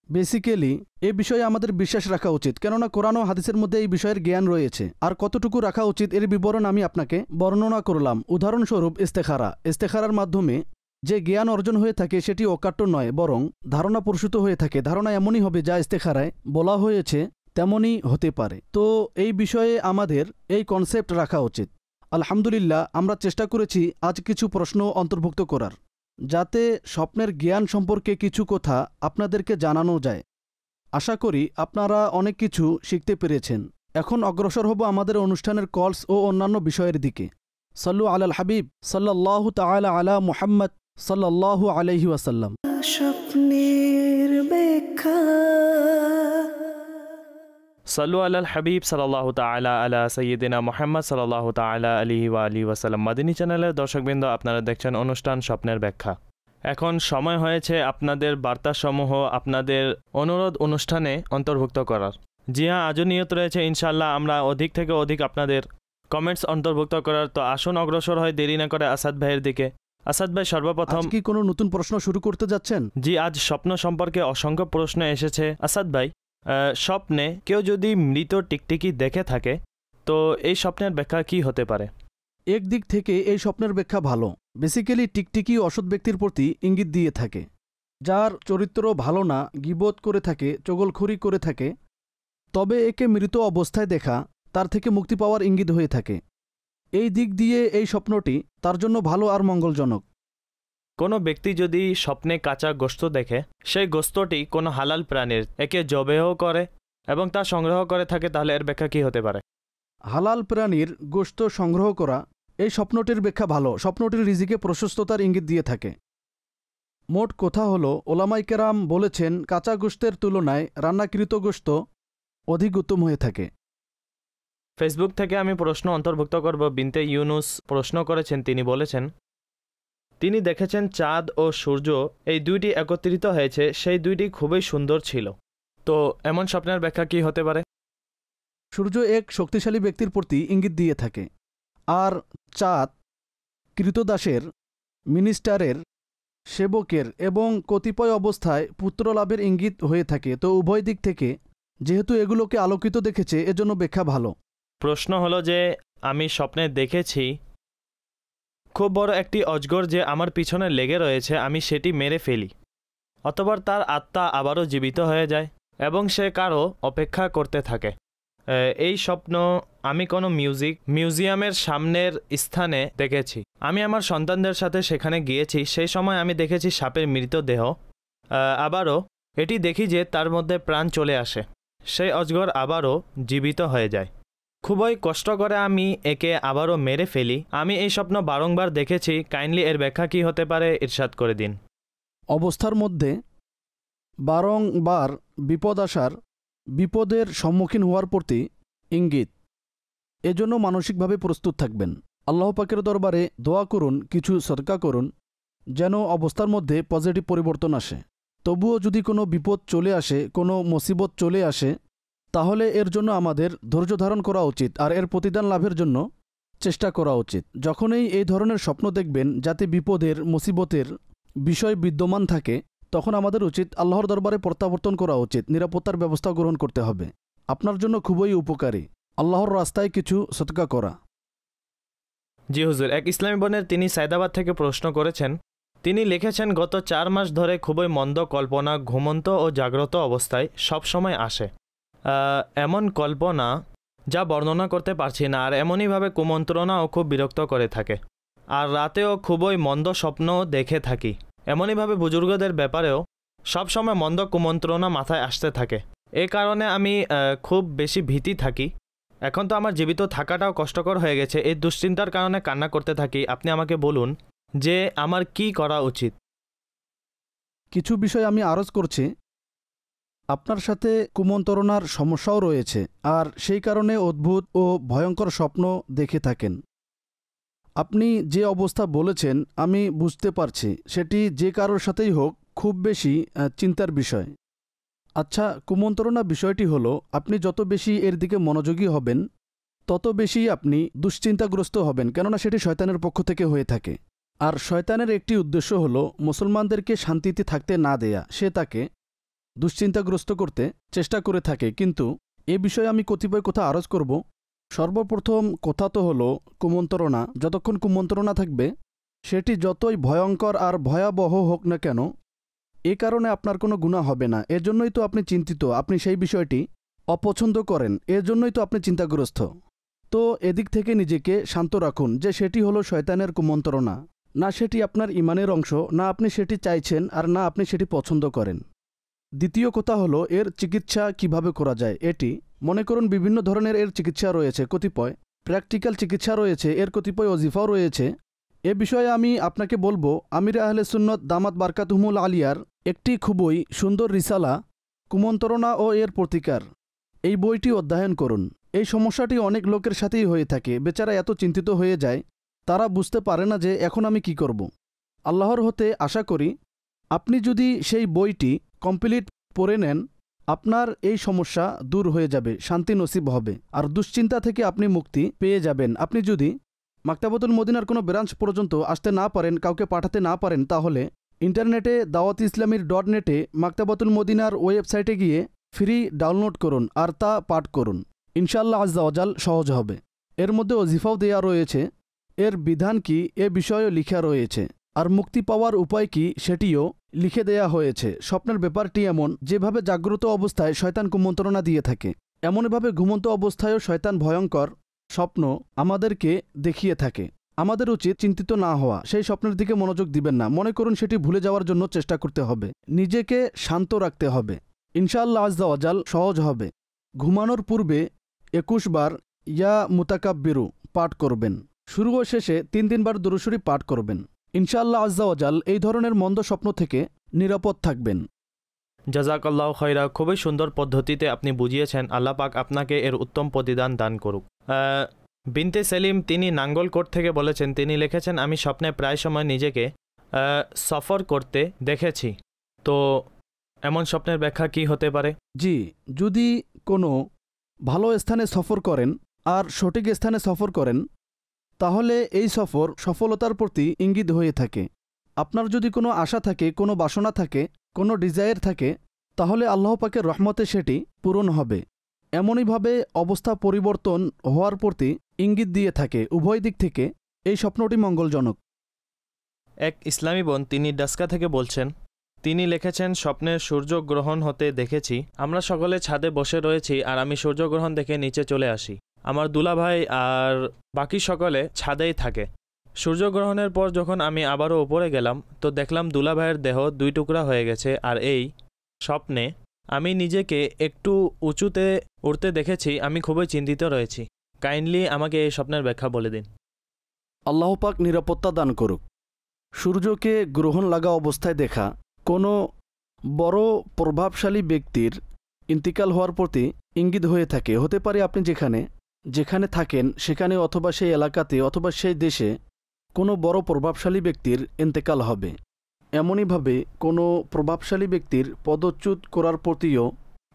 বেসিক্যালি এ বিষয়ে আমাদের বিশ্বাস রাখা উচিত, কেননা কোরআন ও হাদিসের মধ্যে এই বিষয়ের জ্ঞান রয়েছে। আর কতটুকু রাখা উচিত এর বিবরণ আমি আপনাকে বর্ণনা করলাম। উদাহরণস্বরূপ ইস্তেখারার মাধ্যমে যে জ্ঞান অর্জন হয়ে থাকে সেটি অকাট্য নয়, বরং ধারণা প্রসূত হয়ে থাকে। ধারণা এমনই হবে যা ইস্তেখারায় বলা হয়েছে তেমনই হতে পারে। তো এই বিষয়ে আমাদের এই কনসেপ্ট রাখা উচিত। আলহামদুলিল্লাহ, আমরা চেষ্টা করেছি আজ কিছু প্রশ্ন অন্তর্ভুক্ত করার, যাতে স্বপ্নের জ্ঞান সম্পর্কে কিছু কথা আপনাদেরকে জানানো যায়। আশা করি আপনারা অনেক কিছু শিখতে পেরেছেন। এখন অগ্রসর হব আমাদের অনুষ্ঠানের কলস ও অন্যান্য বিষয়ের দিকে। সাল্লু আলাল হাবিব সাল্লাল্লাহু তাআলা আলা মুহাম্মদ সাল্লাল্লাহু আলাইহি ওয়াসাল্লাম।
স্বপ্নের ব্যাখ্যা।
সাল্লু আলাল হাবিব সাল্লাল্লাহু তাআলা আলা সাইয়্যিদিনা মুহাম্মদ সাল্লাল্লাহু তাআলা আলাইহি ওয়া আলিহি ওয়াসাল্লাম। মাদিনী চ্যানেলের দর্শকবৃন্দ, আপনারা দেখছেন অনুষ্ঠান স্বপ্নের ব্যাখ্যা। এখন সময় হয়েছে আপনাদের বার্তাসমূহ আপনাদের অনুরোধ অনুষ্ঠানে অন্তর্ভুক্ত করার। জি হ্যাঁ, আজও নিয়ত রয়েছে ইনশাআল্লাহ আমরা অধিক থেকে অধিক আপনাদের কমেন্টস অন্তর্ভুক্ত করার। তো আসুন অগ্রসর হয় দেরি না করে আসাদ ভাইয়ের দিকে। আসাদ ভাই, সর্বপ্রথম
কি কোনো নতুন প্রশ্ন শুরু করতে যাচ্ছেন?
জি, আজ স্বপ্ন সম্পর্কে অসংখ্য প্রশ্ন এসেছে। আসাদ ভাই, স্বপ্নে কেউ যদি মৃত টিকটিকি দেখে থাকে তো এই স্বপ্নের ব্যাখ্যা কি হতে পারে?
একদিক থেকে এই স্বপ্নের ব্যাখ্যা ভালো। বেসিক্যালি টিকটিকি অসৎ ব্যক্তির প্রতি ইঙ্গিত দিয়ে থাকে, যার চরিত্র ভালো না, গীবত করে থাকে, চগলখড়ি করে থাকে, তবে একে মৃত অবস্থায় দেখা তার থেকে মুক্তি পাওয়ার ইঙ্গিত হয়ে থাকে। এই দিক দিয়ে এই স্বপ্নটি তার জন্য ভালো আর মঙ্গলজনক।
কোনো ব্যক্তি যদি স্বপ্নে কাঁচা গোশত দেখে, সেই গোশতটি কোনো হালাল প্রাণীর, একে জবেহ করে এবং তা সংগ্রহ করে থাকে, তাহলে এর ব্যাখ্যা কি হতে পারে?
হালাল প্রাণীর গোশত সংগ্রহ করা এই স্বপ্নটির ব্যাখ্যা ভালো। স্বপ্নটির রিজিকে প্রশস্ততার ইঙ্গিত দিয়ে থাকে। মোট কথা হলো, ওলামায়ে কেরাম বলেছেন কাঁচা গোশতের তুলনায় রান্নাকৃত গোশত অধিক উত্তম হয়ে থাকে।
ফেসবুক থেকে আমি প্রশ্ন অন্তর্ভুক্ত করব। বিনতে ইউনুস প্রশ্ন করেছেন, তিনি বলেছেন তিনি দেখেছেন চাঁদ ও সূর্য এই দুইটি একত্রিত হয়েছে, সেই দুইটি খুবই সুন্দর ছিল। তো এমন স্বপ্নের ব্যাখ্যা কি হতে পারে?
সূর্য এক শক্তিশালী ব্যক্তির প্রতি ইঙ্গিত দিয়ে থাকে, আর চাঁদ কৃতদাসের, মিনিস্টারের, সেবকের এবং কতিপয় অবস্থায় পুত্রলাভের ইঙ্গিত হয়ে থাকে। তো উভয় দিক থেকে যেহেতু এগুলোকে আলোকিত দেখেছে, এজন্য ব্যাখ্যা ভালো।
প্রশ্ন হলো যে আমি স্বপ্নে দেখেছি খুব বড় একটি অজগর যে আমার পিছনে লেগে রয়েছে, আমি সেটি মেরে ফেলি, অতঃপর তার আত্মা আবারও জীবিত হয়ে যায় এবং সে কারো অপেক্ষা করতে থাকে। এই স্বপ্ন আমি কোনো মিউজিয়ামের সামনের স্থানে দেখেছি। আমি আমার সন্তানদের সাথে সেখানে গিয়েছি। সেই সময় আমি দেখেছি সাপের মৃতদেহ। আবারও এটি দেখি যে তার মধ্যে প্রাণ চলে আসে, সেই অজগর আবারও জীবিত হয়ে যায়। খুবই কষ্ট করে আমি একে আবারও মেরে ফেলি। আমি এই স্বপ্ন বারংবার দেখেছি। কাইন্ডলি এর ব্যাখ্যা কী হতে পারে ইরশাদ করে দিন।
অবস্থার মধ্যে বারংবার বিপদ আসার, বিপদের সম্মুখীন হওয়ার প্রতি ইঙ্গিত। এজন্য মানসিকভাবে প্রস্তুত থাকবেন। আল্লাহ পাকের দরবারে দোয়া করুন, কিছু সদকা করুন, যেন অবস্থার মধ্যে পজিটিভ পরিবর্তন আসে। তবুও যদি কোনো বিপদ চলে আসে, কোনো মুসিবত চলে আসে, তাহলে এর জন্য আমাদের ধৈর্য ধারণ করা উচিত আর এর প্রতিদান লাভের জন্য চেষ্টা করা উচিত। যখনই এই ধরনের স্বপ্ন দেখবেন যাতে বিপদের, মুসিবতের বিষয় বিদ্যমান থাকে, তখন আমাদের উচিত আল্লাহর দরবারে প্রত্যাবর্তন করা উচিত, নিরাপত্তার ব্যবস্থা গ্রহণ করতে হবে। আপনার জন্য খুবই উপকারী আল্লাহর রাস্তায় কিছু সদকা করা।
জি হুজুর, এক ইসলামী বোনের তিনি সায়দাবাদ থেকে প্রশ্ন করেছেন। তিনি লিখেছেন, গত 4 মাস ধরে খুবই মন্দ কল্পনা ঘুমন্ত ও জাগ্রত অবস্থায় সবসময় আসে। এমন কল্পনা যা বর্ণনা করতে পারছি না, আর এমনইভাবে কুমন্ত্রণাও খুব বিরক্ত করে থাকে। আর রাতেও খুবই মন্দ স্বপ্ন দেখে থাকি। এমনইভাবে বুজুর্গদের ব্যাপারেও সবসময় মন্দ কুমন্ত্রণা মাথায় আসতে থাকে। এই কারণে আমি খুব বেশি ভীতি থাকি। এখন তো আমার জীবিত থাকাটাও কষ্টকর হয়ে গেছে। এই দুশ্চিন্তার কারণে কান্না করতে থাকি। আপনি আমাকে বলুন যে আমার কি করা উচিত।
কিছু বিষয় আমি আরজ করছি। আপনার সাথে কুমন্ত্রণার সমস্যাও রয়েছে, আর সেই কারণে অদ্ভুত ও ভয়ঙ্কর স্বপ্ন দেখে থাকেন। আপনি যে অবস্থা বলেছেন আমি বুঝতে পারছি, সেটি যে কারোর সাথেই হোক খুব বেশি চিন্তার বিষয়। আচ্ছা, কুমন্ত্রণা বিষয়টি হলো, আপনি যত বেশি এর দিকে মনোযোগী হবেন তত বেশি আপনি দুশ্চিন্তাগ্রস্ত হবেন, কেননা সেটি শয়তানের পক্ষ থেকে হয়ে থাকে। আর শয়তানের একটি উদ্দেশ্য হলো মুসলমানদেরকে শান্তিতে থাকতে না দেয়া। সে তাকে দুশ্চিন্তাগ্রস্ত করতে চেষ্টা করে থাকে। কিন্তু এ বিষয়ে আমি কতিপয় কথা আরজ করব। সর্বপ্রথম কথা তো হলো কুমন্ত্রণা। যতক্ষণ কুমন্ত্রণা থাকবে, সেটি যতই ভয়ঙ্কর আর ভয়াবহ হোক না কেন, এ কারণে আপনার কোনো গুনাহ হবে না। এজন্যই তো আপনি চিন্তিত, আপনি সেই বিষয়টি অপছন্দ করেন, এর জন্যই তো আপনি চিন্তাগ্রস্ত। তো এদিক থেকে নিজেকে শান্ত রাখুন যে সেটি হলো শয়তানের কুমন্ত্রণা। না সেটি আপনার ইমানের অংশ, না আপনি সেটি চাইছেন, আর না আপনি সেটি পছন্দ করেন। দ্বিতীয় কথা হলো এর চিকিৎসা কিভাবে করা যায়। এটি মনে করুন বিভিন্ন ধরনের এর চিকিৎসা রয়েছে, কতিপয় প্র্যাকটিক্যাল চিকিৎসা রয়েছে, এর কতিপয় ওজিফাও রয়েছে। এ বিষয়ে আমি আপনাকে বলবো, আমির আহলে সুন্নত দামাত বারকাতুহুমুল আলিয়ার একটি খুবই সুন্দর রিসালা, কুমন্ত্রণা ও এর প্রতিকার, এই বইটি অধ্যয়ন করুন। এই সমস্যাটি অনেক লোকের সাথেই হয়ে থাকে। বেচারা এত চিন্তিত হয়ে যায়, তারা বুঝতে পারে না যে এখন আমি কি করব। আল্লাহর হতে আশা করি আপনি যদি সেই বইটি কমপ্লিট পড়ে নেন, আপনার এই সমস্যা দূর হয়ে যাবে, শান্তি নসিব হবে, আর দুশ্চিন্তা থেকে আপনি মুক্তি পেয়ে যাবেন। আপনি যদি মাকতাবাতুল মদিনার কোনো ব্রাঞ্চ পর্যন্ত আসতে না পারেন, কাউকে পাঠাতে না পারেন, তাহলে ইন্টারনেটে দাওয়াত ইসলামীর .net মাকতাবাতুল মদিনার ওয়েবসাইটে গিয়ে ফ্রি ডাউনলোড করুন আর তা পাঠ করুন। ইনশাআল্লাহ আজ্জা ওয়াজাল সহজ হবে। এর মধ্যে ওজিফাও দেয়া রয়েছে, এর বিধান কি এ বিষয়েও লিখা রয়েছে, আর মুক্তি পাওয়ার উপায় কি সেটিও লিখে দেয়া হয়েছে। স্বপ্নের ব্যাপারটি এমন, যেভাবে জাগ্রত অবস্থায় শয়তান কুমন্ত্রণা দিয়ে থাকে, এমনভাবে ঘুমন্ত অবস্থায়ও শয়তান ভয়ঙ্কর স্বপ্ন আমাদেরকে দেখিয়ে থাকে। আমাদের উচিত চিন্তিত না হওয়া, সেই স্বপ্নের দিকে মনোযোগ দিবেন না। মনে করুন সেটি ভুলে যাওয়ার জন্য চেষ্টা করতে হবে, নিজেকে শান্ত রাখতে হবে। ইনশাআল্লাহ আজ্জা ওয়াজাল সহজ হবে। ঘুমানোর পূর্বে 21 বার ইয়া মুতাকাব্বিরু পাঠ করবেন। শুরু ও শেষে 3 বার দুরূদ শরীফ পাঠ করবেন। ইনশাআল্লাহ আজ্জা ওয়াজাল এই ধরনের মন্দ স্বপ্ন থেকে নিরাপদ থাকবেন।
জাযাকাল্লাহু খাইরা। খুবই সুন্দর পদ্ধতিতে আপনি বুঝিয়েছেন। আল্লাহ পাক আপনাকে এর উত্তম প্রতিদান দান করুক। বিনতে সেলিম তিনি নাঙ্গলকোট থেকে বলেছেন, তিনি লিখেছেন, আমি স্বপ্নে প্রায় সময় নিজেকে সফর করতে দেখেছি। তো এমন স্বপ্নের ব্যাখ্যা কি হতে পারে?
জি, যদি কোনো ভালো স্থানে সফর করেন আর সঠিক স্থানে সফর করেন, তাহলে এই সফর সফলতার প্রতি ইঙ্গিত হয়ে থাকে। আপনার যদি কোনো আশা থাকে, কোনো বাসনা থাকে, কোনো ডিজায়ার থাকে, তাহলে আল্লাহ পাকের রহমতে সেটি পূরণ হবে। এমনইভাবে অবস্থা পরিবর্তন হওয়ার প্রতি ইঙ্গিত দিয়ে থাকে। উভয় দিক থেকে এই স্বপ্নটি মঙ্গলজনক।
এক ইসলামী বোন তিনি ডাস্কা থেকে বলছেন, তিনি লিখেছেন, স্বপ্নের সূর্যগ্রহণ হতে দেখেছি। আমরা সকলে ছাদে বসে রয়েছি আর আমি সূর্যগ্রহণ দেখে নিচে চলে আসি। আমার দুলাভাই আর বাকি সকলে ছাদেই থাকে। সূর্যগ্রহণের পর যখন আমি আবারও উপরে গেলাম তো দেখলাম দুলাভাইয়ের দেহ 2 টুকরা হয়ে গেছে। আর এই স্বপ্নে আমি নিজেকে একটু উঁচুতে উঠতে দেখেছি। আমি খুবই চিন্তিত রয়েছি। কাইন্ডলি আমাকে এই স্বপ্নের ব্যাখ্যা বলে দিন।
আল্লাহ পাক নিরাপত্তা দান করুক। সূর্যকে গ্রহণ লাগা অবস্থায় দেখা কোনো বড় প্রভাবশালী ব্যক্তির ইন্তিকাল হওয়ার প্রতি ইঙ্গিত হয়ে থাকে। হতে পারে আপনি যেখানে থাকেন সেখানে অথবা সেই এলাকাতে অথবা সেই দেশে কোনো বড় প্রভাবশালী ব্যক্তির ইন্তেকাল হবে। এমনইভাবে কোনো প্রভাবশালী ব্যক্তির পদচ্যুত করার প্রতিও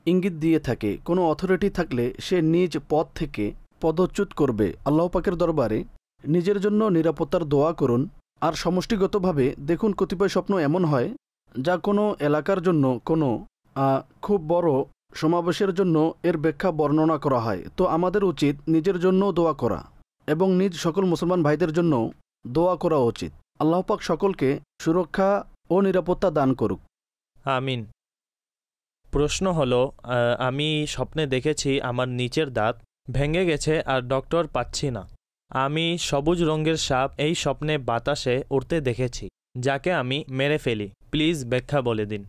ইঙ্গিত দিয়ে থাকে। কোনো অথরিটি থাকলে সে নিজ পদ থেকে পদচ্যুত করবে। আল্লাহ পাকের দরবারে নিজের জন্য নিরাপত্তার দোয়া করুন। আর সমষ্টিগতভাবে দেখুন, কতিপয় স্বপ্ন এমন হয় যা কোনো এলাকার জন্য কোনো খুব বড় সমাবেশের জন্য এর ব্যাখ্যা বর্ণনা করা হয়। তো আমাদের উচিত নিজের জন্য দোয়া করা এবং নিজ সকল মুসলমান ভাইদের জন্য দোয়া করা উচিত। আল্লাহ পাক সকলকে সুরক্ষা ও নিরাপত্তা দান করুক।
আমিন। প্রশ্ন হলো, আমি স্বপ্নে দেখেছি আমার নিচের দাঁত ভেঙে গেছে আর ডক্টর পাচ্ছি না। আমি সবুজ রঙের সাপ এই স্বপ্নে বাতাসে উড়তে দেখেছি, যাকে আমি মেরে ফেলি। প্লিজ ব্যাখ্যা বলে দিন।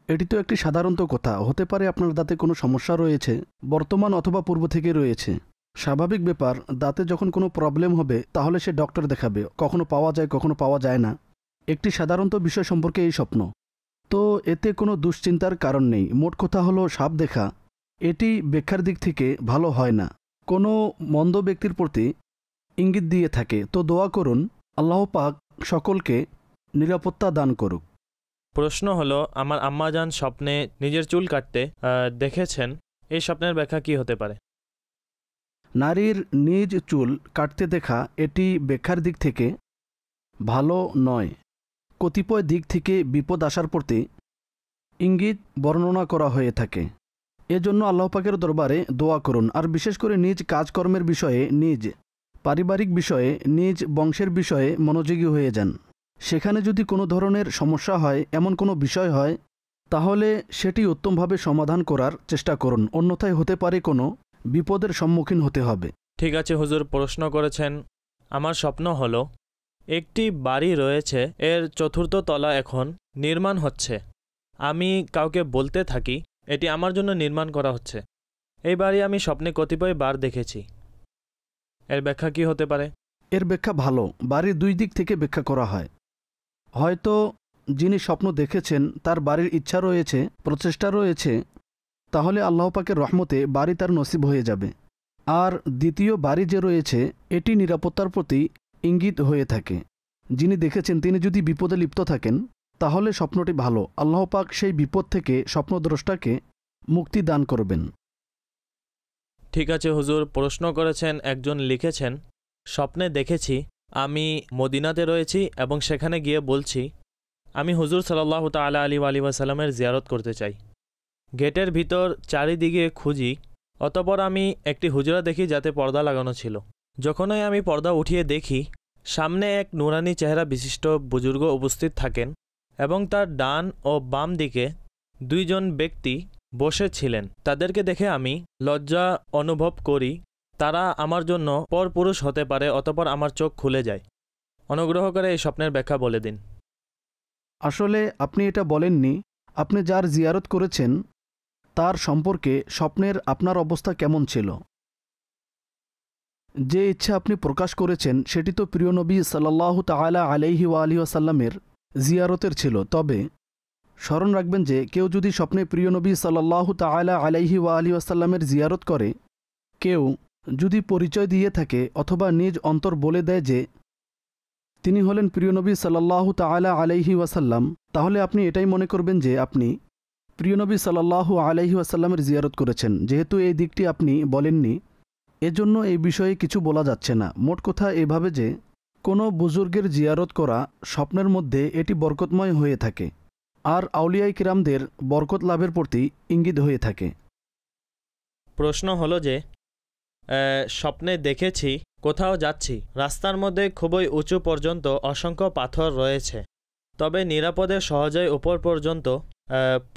এটি তো একটি সাধারণত কথা। হতে পারে আপনার দাঁতে কোনো সমস্যা রয়েছে, বর্তমান অথবা পূর্ব থেকে রয়েছে। স্বাভাবিক ব্যাপার, দাঁতে যখন কোনো প্রবলেম হবে তাহলে সে ডক্টর দেখাবে। কখনো পাওয়া যায়, কখনো পাওয়া যায় না। একটি সাধারণত বিষয় সম্পর্কে এই স্বপ্ন, তো এতে কোনো দুশ্চিন্তার কারণ নেই। মোট কথা হলো, সাপ দেখা এটি ব্যাখ্যার দিক থেকে ভালো হয় না, কোনো মন্দ ব্যক্তির প্রতি ইঙ্গিত দিয়ে থাকে। তো দোয়া করুন, আল্লাহ পাক সকলকে নিরাপত্তা দান করুক।
প্রশ্ন হলো, আমার আম্মাজান স্বপ্নে নিজের চুল কাটতে দেখেছেন। এই স্বপ্নের ব্যাখ্যা কি হতে পারে?
নারীর নিজ চুল কাটতে দেখা এটি ব্যাখ্যার দিক থেকে ভালো নয়। কতিপয় দিক থেকে বিপদ আসার প্রতি ইঙ্গিত বর্ণনা করা হয়ে থাকে। এজন্য আল্লাহ পাকের দরবারে দোয়া করুন। আর বিশেষ করে নিজ কাজকর্মের বিষয়ে, নিজ পারিবারিক বিষয়ে, নিজ বংশের বিষয়ে মনোযোগী হয়ে যান। সেখানে যদি কোনো ধরনের সমস্যা হয়, এমন কোনো বিষয় হয়, তাহলে সেটি উত্তমভাবে সমাধান করার চেষ্টা করুন। অন্যথায় হতে পারে কোনো বিপদের সম্মুখীন হতে হবে।
ঠিক আছে হুজুর, প্রশ্ন করেছেন, আমার স্বপ্ন হলো একটি বাড়ি রয়েছে, এর 4র্থ তলা এখন নির্মাণ হচ্ছে। আমি কাউকে বলতে থাকি এটি আমার জন্য নির্মাণ করা হচ্ছে। এই বাড়ি আমি স্বপ্নে কতিপয় বার দেখেছি। এর ব্যাখ্যা কি হতে পারে?
এর ব্যাখ্যা ভালো। বাড়ির 2 দিক থেকে ব্যাখ্যা করা হয়। হয়তো যিনি স্বপ্ন দেখেছেন তার বাড়ির ইচ্ছা রয়েছে, প্রচেষ্টা রয়েছে, তাহলে আল্লাহ পাকের রহমতে বাড়ি তার নসিব হয়ে যাবে। আর দ্বিতীয় বাড়ি যে রয়েছে এটি নিরাপত্তার প্রতি ইঙ্গিত হয়ে থাকে। যিনি দেখেছেন তিনি যদি বিপদে লিপ্ত থাকেন তাহলে স্বপ্নটি ভালো। আল্লাহ পাক সেই বিপদ থেকে স্বপ্নদ্রষ্টাকে মুক্তি দান করবেন।
ঠিক আছে হুজুর, প্রশ্ন করেছেন, একজন লিখেছেন, স্বপ্নে দেখেছি আমি মদিনাতে রয়েছি এবং সেখানে গিয়ে বলছি আমি হুজুর সাল্লাল্লাহু তাআলা আলাইহি ওয়াসাল্লামের জিয়ারত করতে চাই। গেটের ভিতর চারিদিকে খুঁজি, অতঃপর আমি একটি হুজরা দেখি যাতে পর্দা লাগানো ছিল। যখনই আমি পর্দা উঠিয়ে দেখি সামনে এক নুরানি চেহারা বিশিষ্ট বুজুর্গ উপস্থিত থাকেন এবং তার ডান ও বাম দিকে 2 জন ব্যক্তি বসেছিলেন। তাদেরকে দেখে আমি লজ্জা অনুভব করি। তারা আমার জন্য পরপুরুষ হতে পারে। অতঃপর আমার চোখ খুলে যায়। অনুগ্রহ করে এই স্বপ্নের ব্যাখ্যা বলে দিন।
আসলে আপনি এটা বলেননি। আপনি যার জিয়ারত করেছেন তার সম্পর্কে স্বপ্নের আপনার অবস্থা কেমন ছিল। যে ইচ্ছা আপনি প্রকাশ করেছেন সেটি তো প্রিয় নবী সাল্লাল্লাহু তাআলা আলাইহি ওয়াসাল্লামের জিয়ারতের ছিল। তবে স্মরণ রাখবেন যে কেউ যদি স্বপ্নে প্রিয় নবী সাল্লাল্লাহু তাআলা আলাইহি ওয়াসাল্লামের জিয়ারত করে, কেউ যদি পরিচয় দিয়ে থাকে অথবা নিজ অন্তর বলে দেয় যে তিনি হলেন প্রিয় নবী সাল্লাল্লাহু তাআলা আলাইহি ওয়াসাল্লাম, তাহলে আপনি এটাই মনে করবেন যে আপনি প্রিয় নবী সাল্লাল্লাহু আলাইহি ওয়াসাল্লামের জিয়ারত করেছেন। যেহেতু এই দিকটি আপনি বলেননি, এজন্য এই বিষয়ে কিছু বলা যাচ্ছে না। মোট কথা এভাবে যে কোনো বুজুর্গের জিয়ারত করা স্বপ্নের মধ্যে এটি বরকতময় হয়ে থাকে আর আউলিয়ায়ে কিরামদের বরকত লাভের প্রতি ইঙ্গিত হয়ে থাকে।
প্রশ্ন হলো যে স্বপ্নে দেখেছি কোথাও যাচ্ছি, রাস্তার মধ্যে খুবই উঁচু পর্যন্ত অসংখ্য পাথর রয়েছে। তবে নিরাপদে সহজেই উপর পর্যন্ত